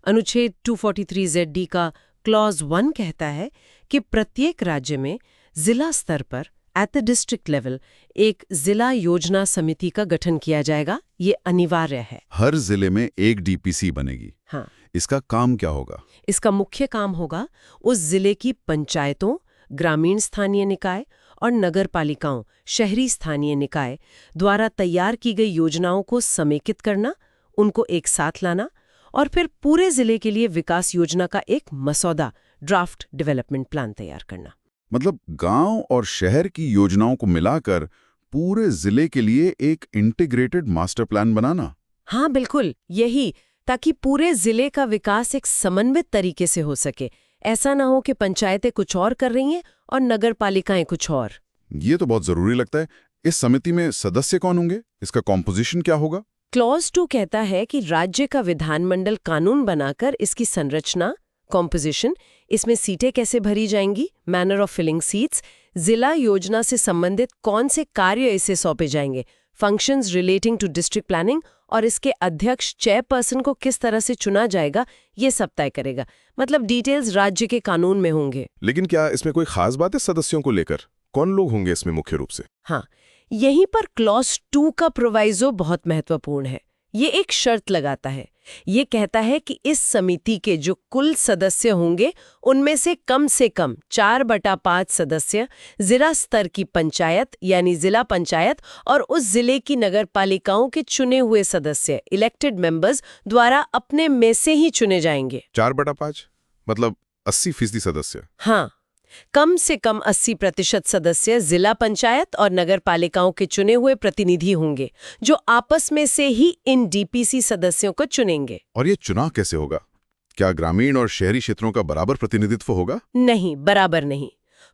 अनुच्छेद 243 ZD का क्लॉज 1 कहता है कि प्रत्येक राज्य में जिला स्तर पर एट द डिस्ट्रिक्ट लेवल एक जिला योजना समिति का गठन किया जाएगा। ये अनिवार्य है। हर जिले में एक DPC बनेगी। हाँ। इसका काम क्या होगा? इसका मुख्य काम होगा उस जिले की पंचायतों, ग्रामीण स्थानीय निकाय और नगर पालिकाओं, शहरी स्थानीय निकाय द्वारा तैयार की गई योजनाओं को समेकित करना, उनको एक साथ लाना और फिर पूरे जिले के लिए विकास योजना का एक मसौदा, ड्राफ्ट डेवलपमेंट प्लान तैयार करना। मतलब गांव और शहर की योजनाओं को मिलाकर पूरे जिले के लिए एक इंटीग्रेटेड मास्टर प्लान बनाना। हाँ, बिल्कुल यही, ताकि पूरे जिले का विकास एक समन्वित तरीके से हो सके। ऐसा ना हो कि पंचायतें कुछ और कर रही हैं और नगर पालिकाएं कुछ और। ये तो बहुत जरूरी लगता है। इस समिति में सदस्य कौन होंगे? इसका कॉम्पोजिशन क्या होगा? क्लॉज 2 कहता है कि राज्य का विधानमंडल कानून बनाकर इसकी संरचना, कॉम्पोजिशन, इसमें सीटें कैसे भरी जाएंगी, मैनर ऑफ फिलिंग सीट्स, जिला योजना से संबंधित कौन से कार्य इसे सौंपे जाएंगे, functions relating to district planning, और इसके अध्यक्ष, चेयरपर्सन को किस तरह से चुना जाएगा, ये सब तय करेगा। मतलब डिटेल्स राज्य के कानून में होंगे। लेकिन क्या इसमें कोई खास बात है सदस्यों को लेकर? कौन लोग होंगे इसमें मुख्य रूप से? हाँ, यहीं पर क्लॉज 2 का प्रोवाइजो बहुत महत्वपूर्ण है। ये एक शर्त लगाता है। ये कहता है कि इस समिति के जो कुल सदस्य होंगे उनमें से कम 4/5 सदस्य जिला स्तर की पंचायत यानी जिला पंचायत और उस जिले की नगर पालिकाओं के चुने हुए सदस्य, इलेक्टेड मेंबर्स द्वारा अपने में से ही चुने जाएंगे। 4/5 मतलब 80% सदस्य। हाँ, कम से कम 80% सदस्य जिला पंचायत और नगर पालिकाओं के चुने हुए प्रतिनिधि होंगे, जो आपस में से ही इन DPC सदस्यों को चुनेंगे। और ये चुनाव कैसे होगा? क्या ग्रामीण और शहरी क्षेत्रों का बराबर प्रतिनिधित्व होगा? नहीं, बराबर नहीं।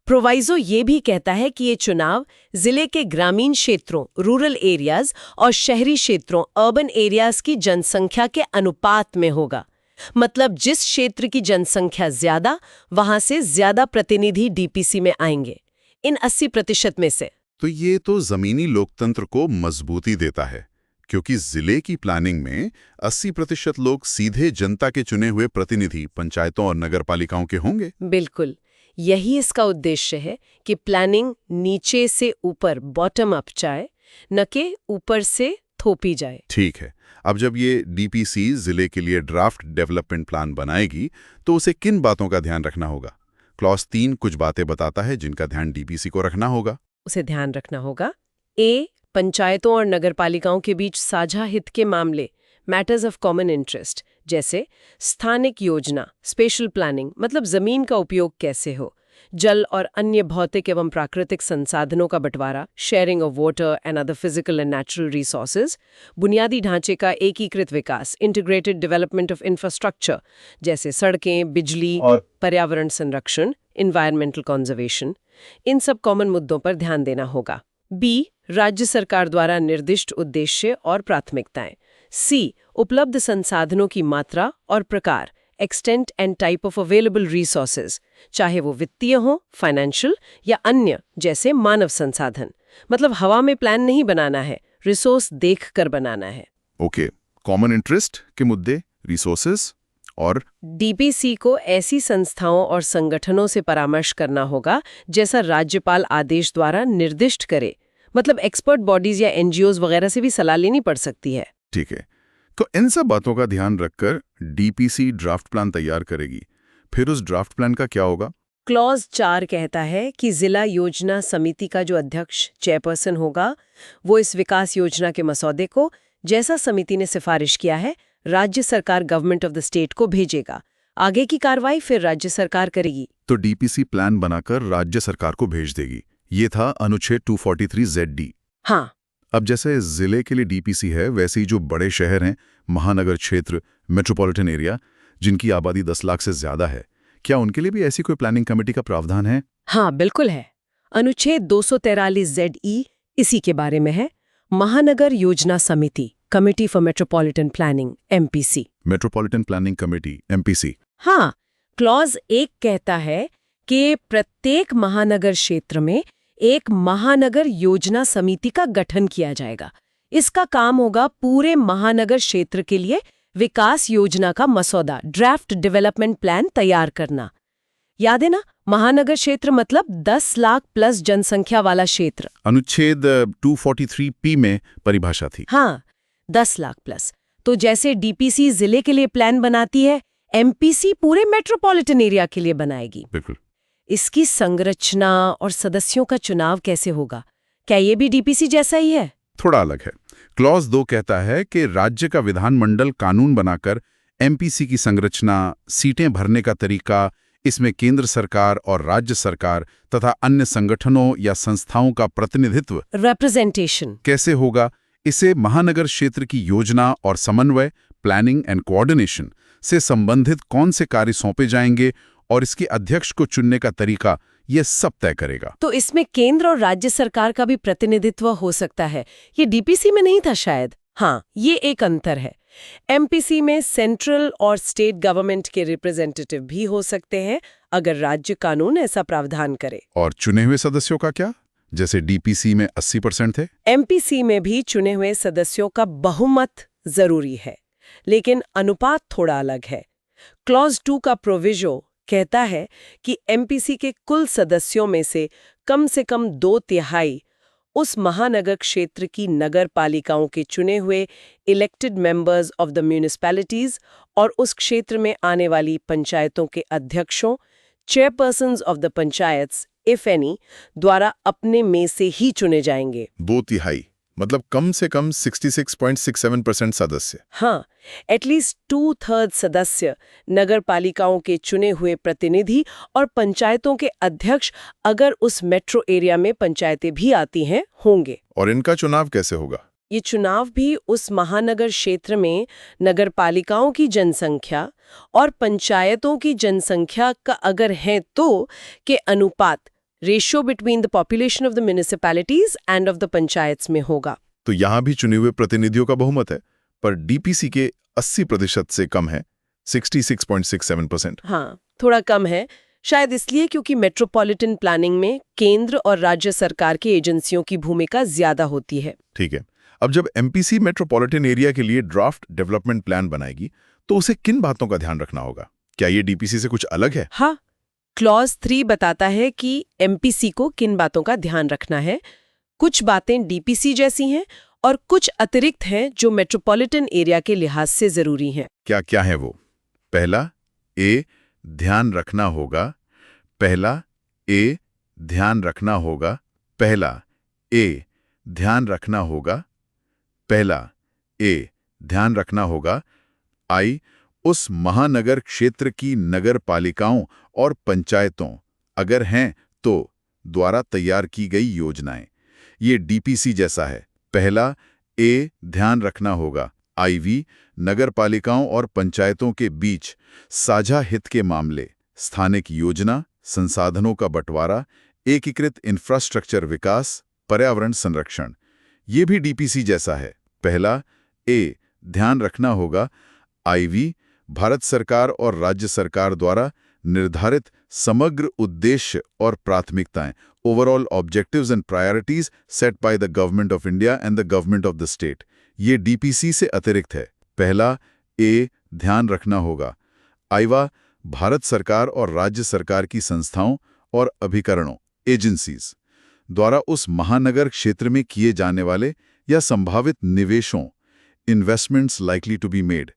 प्रोवाइजो ये भी कहता है कि ये चुनाव जिले के ग्रामीण क्षेत्रों, रूरल एरियाज, और शहरी क्षेत्रों, अर्बन एरियाज की जनसंख्या के अनुपात में होगा। मतलब जिस क्षेत्र की जनसंख्या ज्यादा, वहां से ज्यादा प्रतिनिधि DPC में आएंगे, इन 80% में से। तो ये तो जमीनी लोकतंत्र को मजबूती देता है, क्योंकि जिले की प्लानिंग में 80% लोग सीधे जनता के चुने हुए प्रतिनिधि पंचायतों और नगरपालिकाओं के होंगे। बिल्कुल, यही इसका उद्देश्य है कि प्लानिंग नीचे से ऊपर, बॉटम अप जाए, न कि ऊपर से थोपी जाए। ठीक है। अब जब ये DPC जिले के लिए ड्राफ्ट डेवलपमेंट प्लान बनाएगी तो उसे किन बातों का ध्यान रखना होगा? क्लॉज 3 कुछ बातें बताता है जिनका ध्यान DPC को रखना होगा। उसे ध्यान रखना होगा। ए, पंचायतों और नगरपालिकाओं के बीच साझा हित के मामले, मैटर्स ऑफ कॉमन इंटरेस्ट, जैसे स्थानिक योजना, स्पेशल प्लानिंग, मतलब जमीन का उपयोग कैसे हो, जल और अन्य भौतिक एवं प्राकृतिक संसाधनों का बंटवारा, sharing of water and other physical and natural resources, बुनियादी ढांचे का एकीकृत विकास, इंटीग्रेटेड डेवलपमेंट ऑफ इंफ्रास्ट्रक्चर, जैसे सड़कें, बिजली और पर्यावरण संरक्षण, इन्वायरमेंटल कंजर्वेशन, इन सब कॉमन मुद्दों पर ध्यान देना होगा। बी, राज्य सरकार द्वारा निर्दिष्ट उद्देश्य और प्राथमिकताएं। सी, उपलब्ध संसाधनों की मात्रा और प्रकार, extent and type of available resources, चाहे वो वित्तीय हो, फाइनेंशियल या अन्य, जैसे मानव संसाधन। मतलब हवा में प्लान नहीं बनाना है, रिसोर्स देखकर बनाना है। ओके, कॉमन इंटरेस्ट के मुद्दे, रिसोर्सेज और डीपीसी को ऐसी संस्थाओं और संगठनों से परामर्श करना होगा जैसा राज्यपाल आदेश द्वारा निर्दिष्ट करे। मतलब एक्सपर्ट बॉडीज या एनजीओज वगैरह से भी सलाह लेनी पड़ सकती है। ठीक है, तो इन सब बातों का ध्यान रखकर डीपीसी ड्राफ्ट प्लान तैयार करेगी। फिर उस ड्राफ्ट प्लान का क्या होगा? क्लॉज 4 कहता है कि जिला योजना समिति का जो अध्यक्ष चेयरपर्सन होगा, वो इस विकास योजना के मसौदे को, जैसा समिति ने सिफारिश किया है, राज्य सरकार गवर्नमेंट ऑफ द स्टेट को भेजेगा। आगे की कार्रवाई फिर राज्य सरकार करेगी। तो डीपीसी प्लान बनाकर राज्य सरकार को भेज देगी। ये था अनुच्छेद 243ZD। हाँ, अब जैसे जिले के लिए डीपीसी है, वैसे ही जो बड़े शहर हैं, महानगर क्षेत्र, मेट्रोपॉलिटन एरिया, जिनकी आबादी 10 लाख से ज्यादा है, क्या उनके लिए भी ऐसी कोई प्लानिंग कमेटी का प्रावधान है? हाँ बिल्कुल है। अनुच्छेद 243ZE इसी के बारे में है। महानगर योजना समिति, committee for metropolitan planning, MPC। Metropolitan planning committee, MPC। हाँ, क्लॉज 1 कहता है कि प्रत्येक महानगर क्षेत्र में एक महानगर योजना समिति का गठन किया जाएगा। इसका काम होगा पूरे महानगर क्षेत्र के लिए विकास योजना का मसौदा, ड्राफ्ट डेवलपमेंट प्लान तैयार करना। याद है ना, महानगर क्षेत्र मतलब 10 लाख प्लस जनसंख्या वाला क्षेत्र। अनुच्छेद 243P में परिभाषा थी। हाँ, 10 लाख प्लस। तो जैसे डीपीसी जिले के लिए प्लान बनाती है, MPC पूरे मेट्रोपॉलिटन एरिया के लिए बनाएगी। बिल्कुल। इसकी संरचना और सदस्यों का चुनाव कैसे होगा? क्या ये भी डीपीसी जैसा ही है? थोड़ा अलग है। क्लॉज 2 कहता है कि राज्य का विधानमंडल कानून बनाकर MPC की संरचना, सीटें भरने का तरीका, इसमें केंद्र सरकार और राज्य सरकार तथा अन्य संगठनों या संस्थाओं का प्रतिनिधित्व, रिप्रेजेंटेशन, कैसे होगा, इसे महानगर क्षेत्र की योजना और समन्वय, प्लानिंग एंड कोऑर्डिनेशन से संबंधित कौन से कार्य सौंपे जाएंगे और इसके अध्यक्ष को चुनने का तरीका, ये सब तय करेगा। तो इसमें केंद्र और राज्य सरकार का भी प्रतिनिधित्व हो सकता है। ये डीपीसी में नहीं था शायद। हाँ, ये एक अंतर है। MPC में सेंट्रल और स्टेट गवर्नमेंट के रिप्रेजेंटेटिव भी हो सकते हैं, अगर राज्य कानून ऐसा प्रावधान करे। और चुने हुए सदस्यों का क्या? जैसे डीपीसी में 80% थे, MPC में भी चुने हुए सदस्यों का बहुमत जरूरी है, लेकिन अनुपात थोड़ा अलग है। क्लॉज 2 का प्रोविजो कहता है कि MPC के कुल सदस्यों में से कम 2/3 उस महानगर क्षेत्र की नगर पालिकाओं के चुने हुए elected members of the municipalities और उस क्षेत्र में आने वाली पंचायतों के अध्यक्षों, chairpersons of the panchayats, if any, द्वारा अपने में से ही चुने जाएंगे। 2/3 मतलब कम से कम 66.67% सदस्य। हाँ, एटलीस्ट 2/3 सदस्य नगर पालिकाओं के चुने हुए प्रतिनिधि और पंचायतों के अध्यक्ष, अगर उस मेट्रो एरिया में पंचायतें भी आती हैं, होंगे। और इनका चुनाव कैसे होगा? ये चुनाव भी उस महानगर क्षेत्र में नगर पालिकाओं की जनसंख्या और पंचायतों की जनसंख्या का अगर है तो के अनुपात, ratio between the population of the municipalities end of the panchayats में होगा। तो यहाँ भी चुने हुए प्रतिनिधियों का बहुमत है, पर डीपीसी के 80% से कम है, 66.67%। हाँ, थोड़ा कम है, शायद इसलिए क्योंकि मेट्रोपॉलिटन प्लानिंग में केंद्र और राज्य सरकार की एजेंसियों की भूमिका ज्यादा होती है। ठीक है, अब जब MPC मेट्रोपॉलिटन एरिया के लिए ड्राफ्ट डेवलपमेंट प्लान बनाएगी, तो उसे किन बातों का ध्यान रखना होगा? क्या ये डीपीसी से कुछ अलग है? हाँ, क्लॉज 3 बताता है कि MPC को किन बातों का ध्यान रखना है। कुछ बातें डीपीसी जैसी हैं और कुछ अतिरिक्त हैं जो मेट्रोपॉलिटन एरिया के लिहाज से जरूरी हैं। क्या क्या है वो? पहला, ए, ध्यान रखना होगा। पहला, ए, ध्यान रखना होगा। पहला ए, ध्यान रखना होगा। पहला ए, ध्यान रखना होगा। आई, उस महानगर क्षेत्र की नगर पालिकाओं और पंचायतों, अगर हैं तो, द्वारा तैयार की गई योजनाएं। ये डीपीसी जैसा है। पहला ए, ध्यान रखना होगा। आईवी, नगर पालिकाओं और पंचायतों के बीच साझा हित के मामले, स्थानिक योजना, संसाधनों का बंटवारा, एकीकृत इंफ्रास्ट्रक्चर विकास, पर्यावरण संरक्षण। ये भी डीपीसी जैसा है। पहला ए, ध्यान रखना होगा। आईवी, भारत सरकार और राज्य सरकार द्वारा निर्धारित समग्र उद्देश्य और प्राथमिकताएं, overall objectives and priorities set by the government of India and the government of the state. ये डीपीसी से अतिरिक्त है। पहला ए, ध्यान रखना होगा। आईवा, भारत सरकार और राज्य सरकार की संस्थाओं और अभिकरणों, एजेंसीज द्वारा उस महानगर क्षेत्र में किए जाने वाले या संभावित निवेशों, investments likely to be made,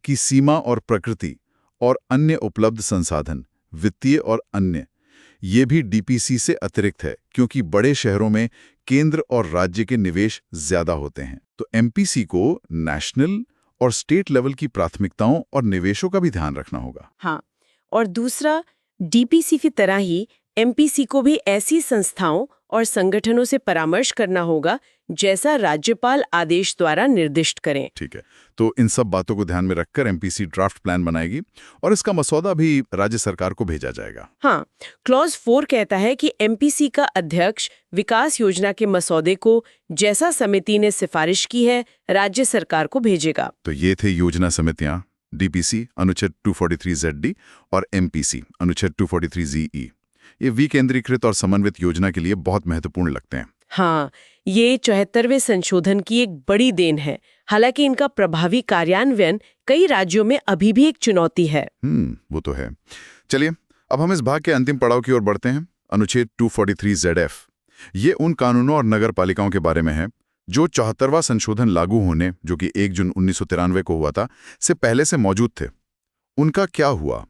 की सीमा और प्रकृति और अन्य उपलब्ध संसाधन, वित्तीय और अन्य। ये भी डीपीसी से अतिरिक्त है, क्योंकि बड़े शहरों में केंद्र और राज्य के निवेश ज्यादा होते हैं। तो एमपीसी को नेशनल और स्टेट लेवल की प्राथमिकताओं और निवेशों का भी ध्यान रखना होगा। हाँ, और दूसरा, डीपीसी की तरह ही एमपीसी को भी ऐसी संस्थाओं और संगठनों से परामर्श करना होगा जैसा राज्यपाल आदेश द्वारा निर्दिष्ट करें। ठीक है, तो इन सब बातों को ध्यान में रखकर एमपीसी ड्राफ्ट प्लान बनाएगी और इसका मसौदा भी राज्य सरकार को भेजा जाएगा। हाँ, क्लॉज 4 कहता है कि एमपीसी का अध्यक्ष विकास योजना के मसौदे को जैसा समिति ने सिफारिश की है राज्य सरकार को भेजेगा। तो ये थे योजना समितियां, डीपीसी अनुच्छेद 243ZD और एमपीसी अनुच्छेद 243ZE। ये विकेंद्रीकृत और समन्वित योजना के लिए बहुत महत्वपूर्ण लगते हैं। हाँ, ये 74वें संशोधन की एक बड़ी देन है। हालांकि इनका प्रभावी कार्यान्वयन कई राज्यों में अभी भी एक चुनौती है। वो तो है। चलिए, अब हम इस भाग के अंतिम पड़ाव की ओर बढ़ते हैं, अनुच्छेद 243ZF। ये उन कानूनों और नगर पालिकाओं के बारे में है जो 74वां संशोधन लागू होने, जो कि 1 जून 1993 को हुआ था, से पहले से मौजूद थे। उनका क्या हुआ?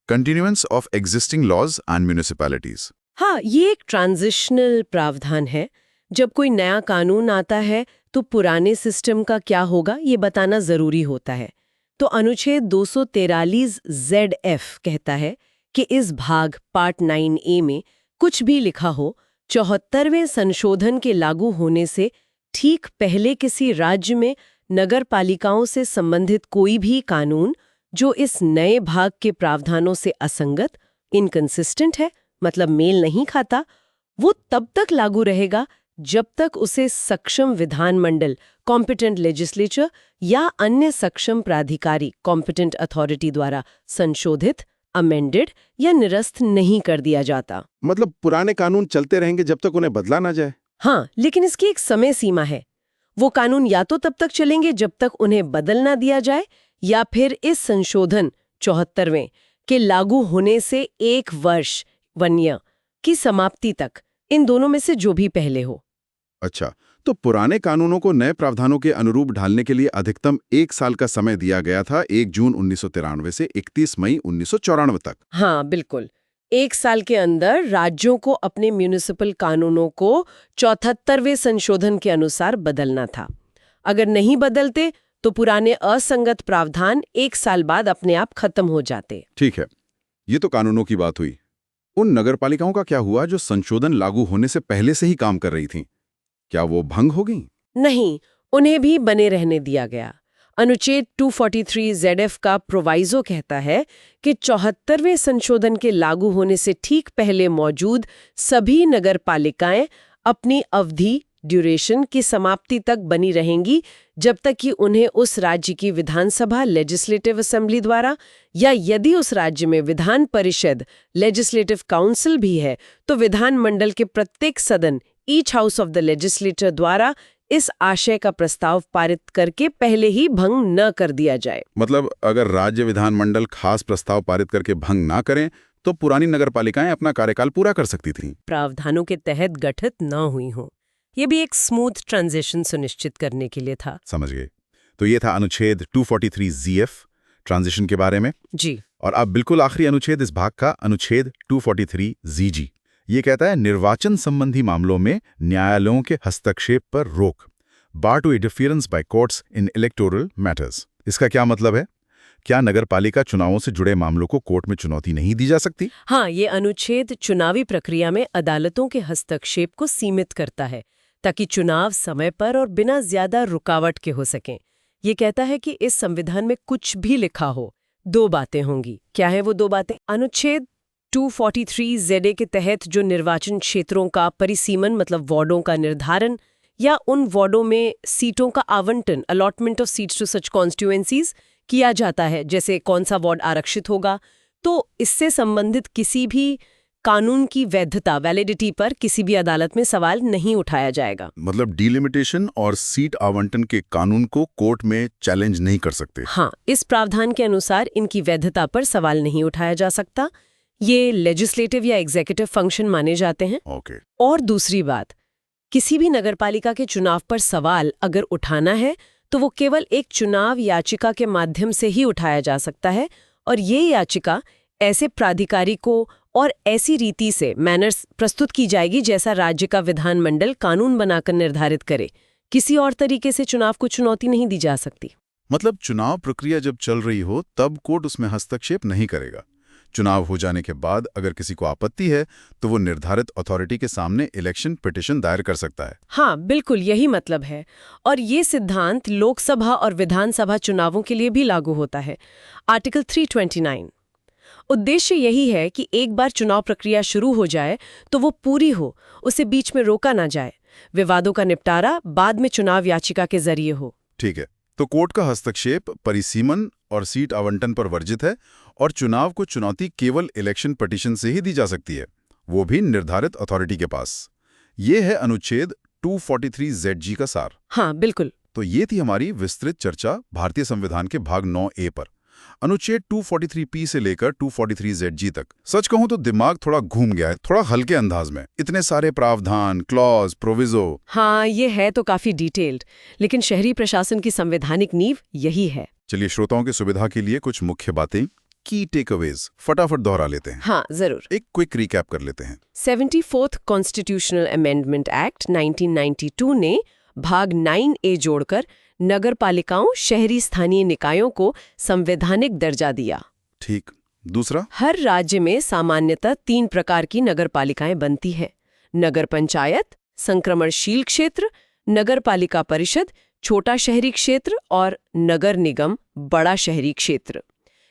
Continuance of existing laws and municipalities. हाँ, ये एक ट्रांजिशनल प्रावधान है। जब कोई नया कानून आता है तो पुराने सिस्टम का क्या होगा ये बताना जरूरी होता है। तो अनुच्छेद 243ZF कहता है कि इस भाग पार्ट 9A में कुछ भी लिखा हो, 74वें संशोधन के लागू होने से ठीक पहले किसी राज्य में नगर पालिकाओं से संबंधित कोई भी कानून जो इस नए भाग के प्रावधानों से असंगत, इनकंसिस्टेंट है, मतलब मेल नहीं खाता, वो तब तक लागू रहेगा जब तक उसे सक्षम विधानमंडल, कॉम्पिटेंट लेजिस्लेचर या अन्य सक्षम प्राधिकारी, कॉम्पिटेंट अथॉरिटी द्वारा संशोधित, अमेंडेड या निरस्त नहीं कर दिया जाता। मतलब पुराने कानून चलते रहेंगे जब तक उन्हें बदला ना जाए। हाँ, लेकिन इसकी एक समय सीमा है। वो कानून या तो तब तक चलेंगे जब तक उन्हें बदल ना दिया जाए, या फिर इस संशोधन 74वें के लागू होने से 1 वर्ष 1 ईयर की समाप्ति तक, इन दोनों में से जो भी पहले हो। अच्छा, तो पुराने कानूनों को नए प्रावधानों के अनुरूप ढालने के लिए अधिकतम 1 साल का समय दिया गया था, 1 जून 1993 से 31 मई 1994 तक। हाँ, बिल्कुल। 1 साल के अंदर राज्यों को अपने म्युनिसिपल कानूनों को 74वें संशोधन के अनुसार बदलना था। अगर नहीं बदलते तो पुराने असंगत प्रावधान 1 साल बाद अपने आप खत्म हो जाते। ठीक है, ये तो कानूनों की बात हुई। उन नगरपालिकाओं का क्या हुआ जो संशोधन लागू होने से पहले से ही काम कर रही थीं? क्या वो भंग हो गईं? नहीं, उन्हें भी बने रहने दिया गया। अनुच्छेद 243ZF का प्रोवाइजो कहता है कि 74वें संशोधन के लागू होने से ठीक पहले मौजूद सभी नगरपालिकाएं अपनी अवधि, ड्यूरेशन की समाप्ति तक बनी रहेंगी, जब तक कि उन्हें उस राज्य की विधानसभा, लेजिस्लेटिव असेंबली द्वारा, या यदि उस राज्य में विधान परिषद, लेजिस्लेटिव काउंसिल भी है, तो विधानमंडल के प्रत्येक सदन, each house of the legislator द्वारा इस आशय का प्रस्ताव पारित करके पहले ही भंग न कर दिया जाए। मतलब अगर राज्य विधानमंडल खास प्रस्ताव पारित करके भंग ना करें तो पुरानी नगरपालिकाएं अपना कार्यकाल पूरा कर सकती थीं। प्रावधानों के तहत गठित न हुई हों। ये भी एक स्मूथ ट्रांजिशन सुनिश्चित करने के लिए था। समझ गए। तो ये था अनुच्छेद 243ZF ट्रांजिशन के बारे में जी। और अब बिल्कुल आखिरी अनुच्छेद इस भाग का, अनुच्छेद 243ZG। ये कहता है निर्वाचन संबंधी मामलों में न्यायालयों के हस्तक्षेप पर रोक, bar to interference by courts in electoral matters. इसका क्या मतलब है? क्या नगरपालिका चुनावों से जुड़े मामलों को कोर्ट में चुनौती नहीं दी जा सकती? हाँ, ये अनुच्छेद चुनावी प्रक्रिया में अदालतों के हस्तक्षेप को सीमित करता है ताकि चुनाव समय पर और बिना ज्यादा रुकावट के हो सकें। ये कहता है कि इस संविधान में कुछ भी लिखा हो, दो बातें होंगी। क्या है वो दो बातें? अनुच्छेद 243 ZA के तहत जो निर्वाचन क्षेत्रों का परिसीमन मतलब वार्डों का निर्धारण या उन वार्डों में सीटों का आवंटन allotment of seats to such constituencies किया जाता है, जैसे कौन सा वार्ड आरक्षित होगा, तो इससे संबंधित किसी भी कानून की वैधता वैलिडिटी पर किसी भी अदालत में सवाल नहीं उठाया जाएगा। मतलब डिलिमिटेशन और सीट आवंटन के कानून को कोर्ट में चैलेंज नहीं कर सकते। हाँ, इस प्रावधान के अनुसार इनकी वैधता पर सवाल नहीं उठाया जा सकता। ये लेजिस्लेटिव या एग्जीक्यूटिव फंक्शन माने जाते हैं। ओके। और दूसरी बात, किसी भी नगरपालिका के चुनाव पर सवाल अगर उठाना है तो वो केवल एक चुनाव याचिका के माध्यम से ही उठाया जा सकता है, और ये याचिका ऐसे प्राधिकारी को और ऐसी रीति से मैनर्स प्रस्तुत की जाएगी जैसा राज्य का विधानमंडल कानून बनाकर निर्धारित करे। किसी और तरीके से चुनाव को चुनौती नहीं दी जा सकती। मतलब चुनाव प्रक्रिया जब चल रही हो तब कोर्ट उसमें हस्तक्षेप नहीं करेगा। चुनाव हो जाने के बाद अगर किसी को आपत्ति है तो वो निर्धारित अथॉरिटी के सामने इलेक्शन पिटीशन दायर कर सकता है। हाँ, बिल्कुल यही मतलब है। और ये सिद्धांत लोकसभा और विधानसभा चुनावों के लिए भी लागू होता है। आर्टिकल 329। उद्देश्य यही है कि एक बार चुनाव प्रक्रिया शुरू हो जाए तो वो पूरी हो, उसे बीच में रोका ना जाए। विवादों का निपटारा बाद में चुनाव याचिका के जरिए हो। ठीक है, तो कोर्ट का हस्तक्षेप परिसीमन और सीट आवंटन पर वर्जित है और चुनाव को चुनौती केवल इलेक्शन पिटीशन से ही दी जा सकती है, वो भी निर्धारित अथॉरिटी के पास। ये है अनुच्छेद 243 ZG का सार। हाँ, बिल्कुल। तो ये थी हमारी विस्तृत चर्चा भारतीय संविधान के भाग 9A पर, अनुच्छेद 243P से लेकर 243 ZG तक। सच कहूं तो दिमाग थोड़ा घूम गया है, थोड़ा हल्के अंदाज में। इतने सारे प्रावधान, क्लॉज, प्रोविजो। हाँ, ये है तो काफी डिटेल्ड, लेकिन शहरी प्रशासन की संवैधानिक नींव यही है। चलिए श्रोताओं की सुविधा के लिए कुछ मुख्य बातें, की टेकअवेज फटाफट दोहरा लेते हैं। हाँ, जरूर। एक क्विक रिकैप कर लेते हैं। 74th कॉन्स्टिट्यूशनल अमेंडमेंट एक्ट 1992 ने भाग 9A जोड़कर नगरपालिकाओं, शहरी स्थानीय निकायों को संवैधानिक दर्जा दिया। ठीक। दूसरा, हर राज्य में सामान्यतः 3 प्रकार की नगरपालिकाएं बनती हैं: नगर पंचायत, संक्रमणशील क्षेत्र, नगरपालिका परिषद, छोटा शहरी क्षेत्र, और नगर निगम, बड़ा शहरी क्षेत्र।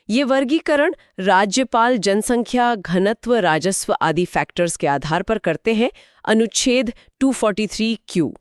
ये वर्गीकरण राज्यपाल जनसंख्या, घनत्व, राजस्व आदि फैक्टर्स के आधार पर करते हैं। अनुच्छेद 243Q।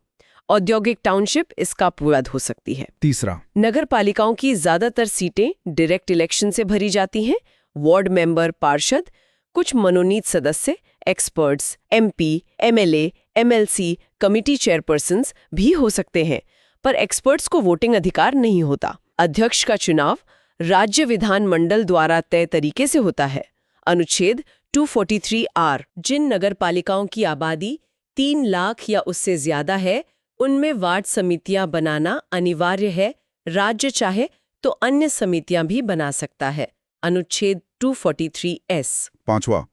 औद्योगिक टाउनशिप इसका अपवाद हो सकती है। तीसरा, नगरपालिकाओं की ज्यादातर सीटें डायरेक्ट इलेक्शन से भरी जाती हैं। वार्ड मेंबर, पार्षद, कुछ मनोनीत सदस्य, experts, MP, MLA, MLC, committee chairpersons भी हो सकते हैं, पर एक्सपर्ट्स को वोटिंग अधिकार नहीं होता। अध्यक्ष का चुनाव राज्य विधानमंडल द्वारा तय तरीके से होता है। अनुच्छेद 243R। जिन नगरपालिकाओं की आबादी 3 लाख या उससे ज्यादा है उनमें वार्ड समितियां बनाना अनिवार्य है। राज्य चाहे तो अन्य समितियां भी बना सकता है। अनुच्छेद 243S। पांचवा,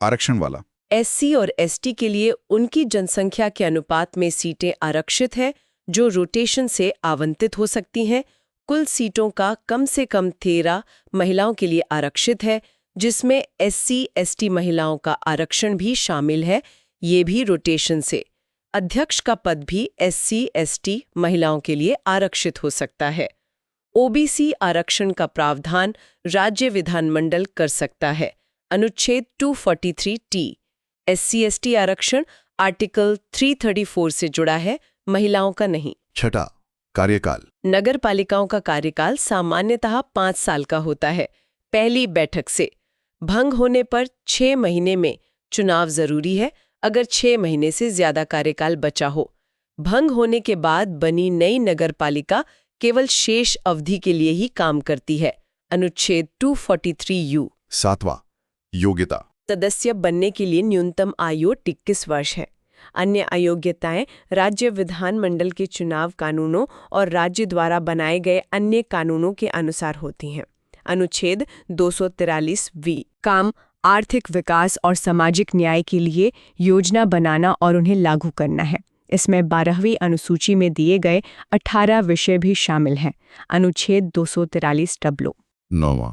आरक्षण वाला। SC और ST के लिए उनकी जनसंख्या के अनुपात में सीटें आरक्षित है जो रोटेशन से आवंटित हो सकती हैं। कुल सीटों का कम से कम 13 महिलाओं के लिए आरक्षित है, जिसमें SC ST महिलाओं का आरक्षण भी शामिल है, ये भी रोटेशन से। अध्यक्ष का पद भी SC ST महिलाओं के लिए आरक्षित हो सकता है। OBC आरक्षण का प्रावधान राज्य विधानमंडल कर सकता है। अनुच्छेद 243T। SC ST आरक्षण आर्टिकल 334 से जुड़ा है, महिलाओं का नहीं। छठा, कार्यकाल। नगरपालिकाओं का कार्यकाल सामान्यतः 5 साल का होता है। पहली बैठक से भंग होने पर 6 महीने में चुनाव जरूरी है अगर 6 महीने से ज्यादा कार्यकाल बचा हो। भंग होने के बाद बनी नई नगरपालिका केवल शेष अवधि के लिए ही काम करती है। अनुच्छेद 243U। सातवां, योग्यता। सदस्य बनने के लिए न्यूनतम आयु 21 वर्ष है। अन्य अयोग्यताएं राज्य विधानमंडल के चुनाव कानूनों और राज्य द्वारा बनाए गए अन्य कानूनों के अनुसार होती हैं। अनुच्छेद 243V। काम आर्थिक विकास और सामाजिक न्याय के लिए योजना बनाना और उन्हें लागू करना है। इसमें 12वीं अनुसूची में दिए गए 18 विषय भी शामिल हैं। अनुच्छेद 243 डब्लो। 9वां,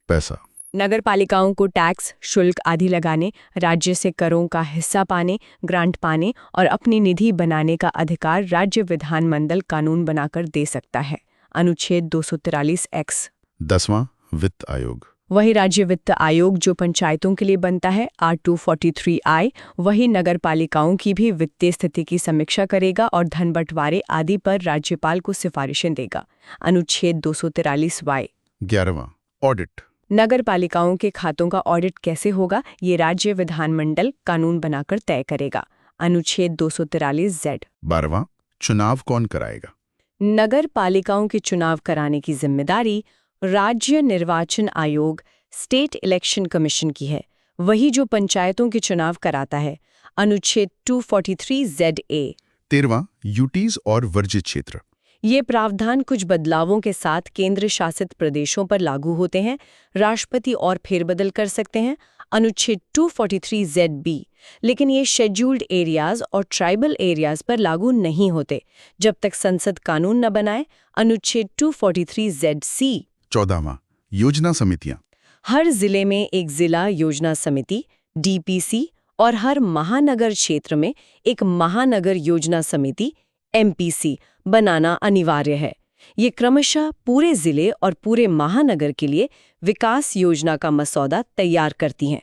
पैसा। नगर पालिकाओं को टैक्स, शुल्क आदि लगाने, राज्य से करों का हिस्सा पाने, ग्रांट पाने और अपनी निधि बनाने का अधिकार राज्य विधानमंडल कानून बनाकर दे सकता है। अनुच्छेद 243(x). 10वां, वित्त आयोग। वही राज्य वित्त आयोग जो पंचायतों के लिए बनता है, R243I, वही नगर पालिकाओं की भी वित्तीय स्थिति की समीक्षा करेगा और धन बंटवारे आदि पर राज्यपाल को सिफारिशें देगा। अनुच्छेद 243Y। 11वां, ऑडिट। नगर पालिकाओं के खातों का ऑडिट कैसे होगा, ये राज्य विधानमंडल कानून बनाकर तय करेगा। अनुच्छेद 243Z। 12वां, चुनाव कौन कराएगा? नगर पालिकाओं के चुनाव कराने की जिम्मेदारी राज्य निर्वाचन आयोग, स्टेट इलेक्शन कमीशन की है, वही जो पंचायतों के चुनाव कराता है। अनुच्छेद 243ZA। 13वां, यूटीज और वर्जित क्षेत्र। ये प्रावधान कुछ बदलावों के साथ केंद्र शासित प्रदेशों पर लागू होते हैं। राष्ट्रपति और फेरबदल कर सकते हैं। अनुच्छेद 243ZB। लेकिन ये शेड्यूल्ड एरियाज और ट्राइबल एरियाज पर लागू नहीं होते जब तक संसद कानून न बनाए। अनुच्छेद 243ZC। 14वां, योजना समितियां। हर जिले में एक जिला योजना समिति, DPC, और हर महानगर क्षेत्र में एक महानगर योजना समिति, MPC, बनाना अनिवार्य है। ये क्रमशः पूरे जिले और पूरे महानगर के लिए विकास योजना का मसौदा तैयार करती हैं।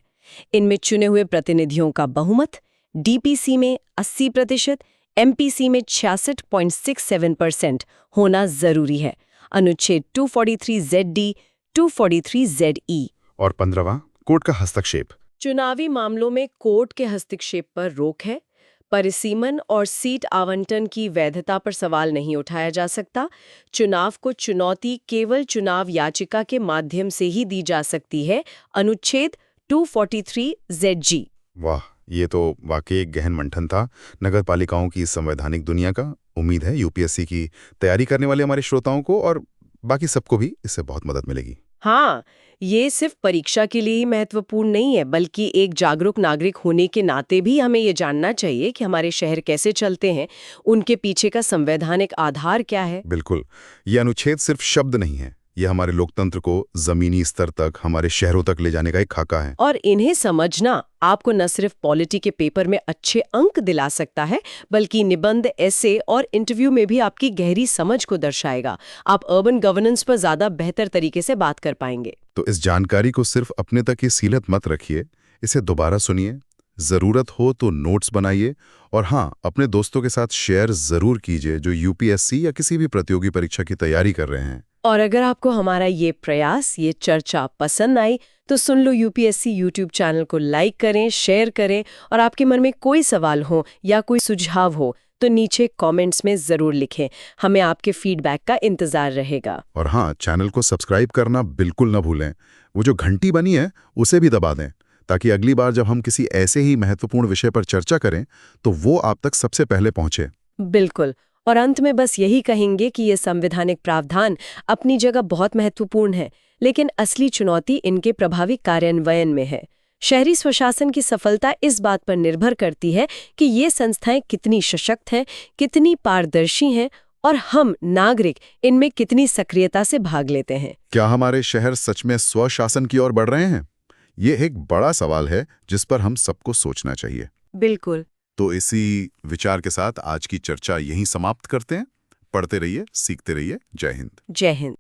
इनमें चुने हुए प्रतिनिधियों का बहुमत DPC में 80%, MPC में 66.67% होना जरूरी है। अनुच्छेद 243ZD, 243ZE। और 15वां, कोर्ट का हस्तक्षेप। चुनावी मामलों में कोर्ट के हस्तक्षेप पर रोक है। परिसीमन और सीट आवंटन की वैधता पर सवाल नहीं उठाया जा सकता। चुनाव को चुनौती केवल चुनाव याचिका के माध्यम से ही दी जा सकती है। अनुच्छेद 243ZG। वाह, ये तो वाकई एक गहन मंथन था नगर पालिकाओं की संवैधानिक दुनिया का। उम्मीद है यूपीएससी की तैयारी करने वाले हमारे श्रोताओं को और बाकी सबको भी इससे बहुत मदद मिलेगी। हाँ, ये सिर्फ परीक्षा के लिए ही महत्वपूर्ण नहीं है, बल्कि एक जागरूक नागरिक होने के नाते भी हमें ये जानना चाहिए कि हमारे शहर कैसे चलते हैं, उनके पीछे का संवैधानिक आधार क्या है। बिल्कुल, ये अनुच्छेद सिर्फ शब्द नहीं है, ये हमारे लोकतंत्र को जमीनी स्तर तक, हमारे शहरों तक ले जाने का एक खाका है। और इन्हें समझना आपको न सिर्फ पॉलिटी के पेपर में अच्छे अंक दिला सकता है, बल्कि निबंध, एसे और इंटरव्यू में भी आपकी गहरी समझ को दर्शाएगा। आप अर्बन गवर्नेंस पर ज्यादा बेहतर तरीके से बात कर पाएंगे। तो इस जानकारी को सिर्फ अपने तक ही सीमित मत रखिए, इसे दोबारा सुनिए, जरूरत हो तो नोट्स बनाइए और हाँ, अपने दोस्तों के साथ शेयर जरूर कीजिए जो यूपीएससी या किसी भी प्रतियोगी परीक्षा की तैयारी कर रहे हैं। और अगर आपको हमारा ये प्रयास, ये चर्चा पसंद आई तो सुन लो यूपीएससी यूट्यूब चैनल को लाइक करें, शेयर करें और आपके मन में कोई सवाल हो या कोई सुझाव हो तो नीचे कमेंट्स में जरूर लिखें। हमें आपके फीडबैक का इंतजार रहेगा। और हाँ, चैनल को सब्सक्राइब करना बिल्कुल ना भूलें। वो जो घंटी बनी है उसे भी दबा दें ताकि अगली बार जब हम किसी ऐसे ही महत्वपूर्ण विषय पर चर्चा करें तो वो आप तक सबसे पहले पहुंचे। बिल्कुल। और अंत में बस यही कहेंगे कि ये संवैधानिक प्रावधान अपनी जगह बहुत महत्वपूर्ण है, लेकिन असली चुनौती इनके प्रभावी कार्यान्वयन में है। शहरी स्वशासन की सफलता इस बात पर निर्भर करती है कि ये संस्थाएं कितनी सशक्त हैं, कितनी पारदर्शी हैं और हम नागरिक इनमें कितनी सक्रियता से भाग लेते हैं। क्या हमारे शहर सच में स्वशासन की ओर बढ़ रहे हैं? ये एक बड़ा सवाल है जिस पर हम सबको सोचना चाहिए। बिल्कुल। तो इसी विचार के साथ आज की चर्चा यहीं समाप्त करते हैं। पढ़ते रहिए, सीखते रहिए। जय हिंद। जय हिंद।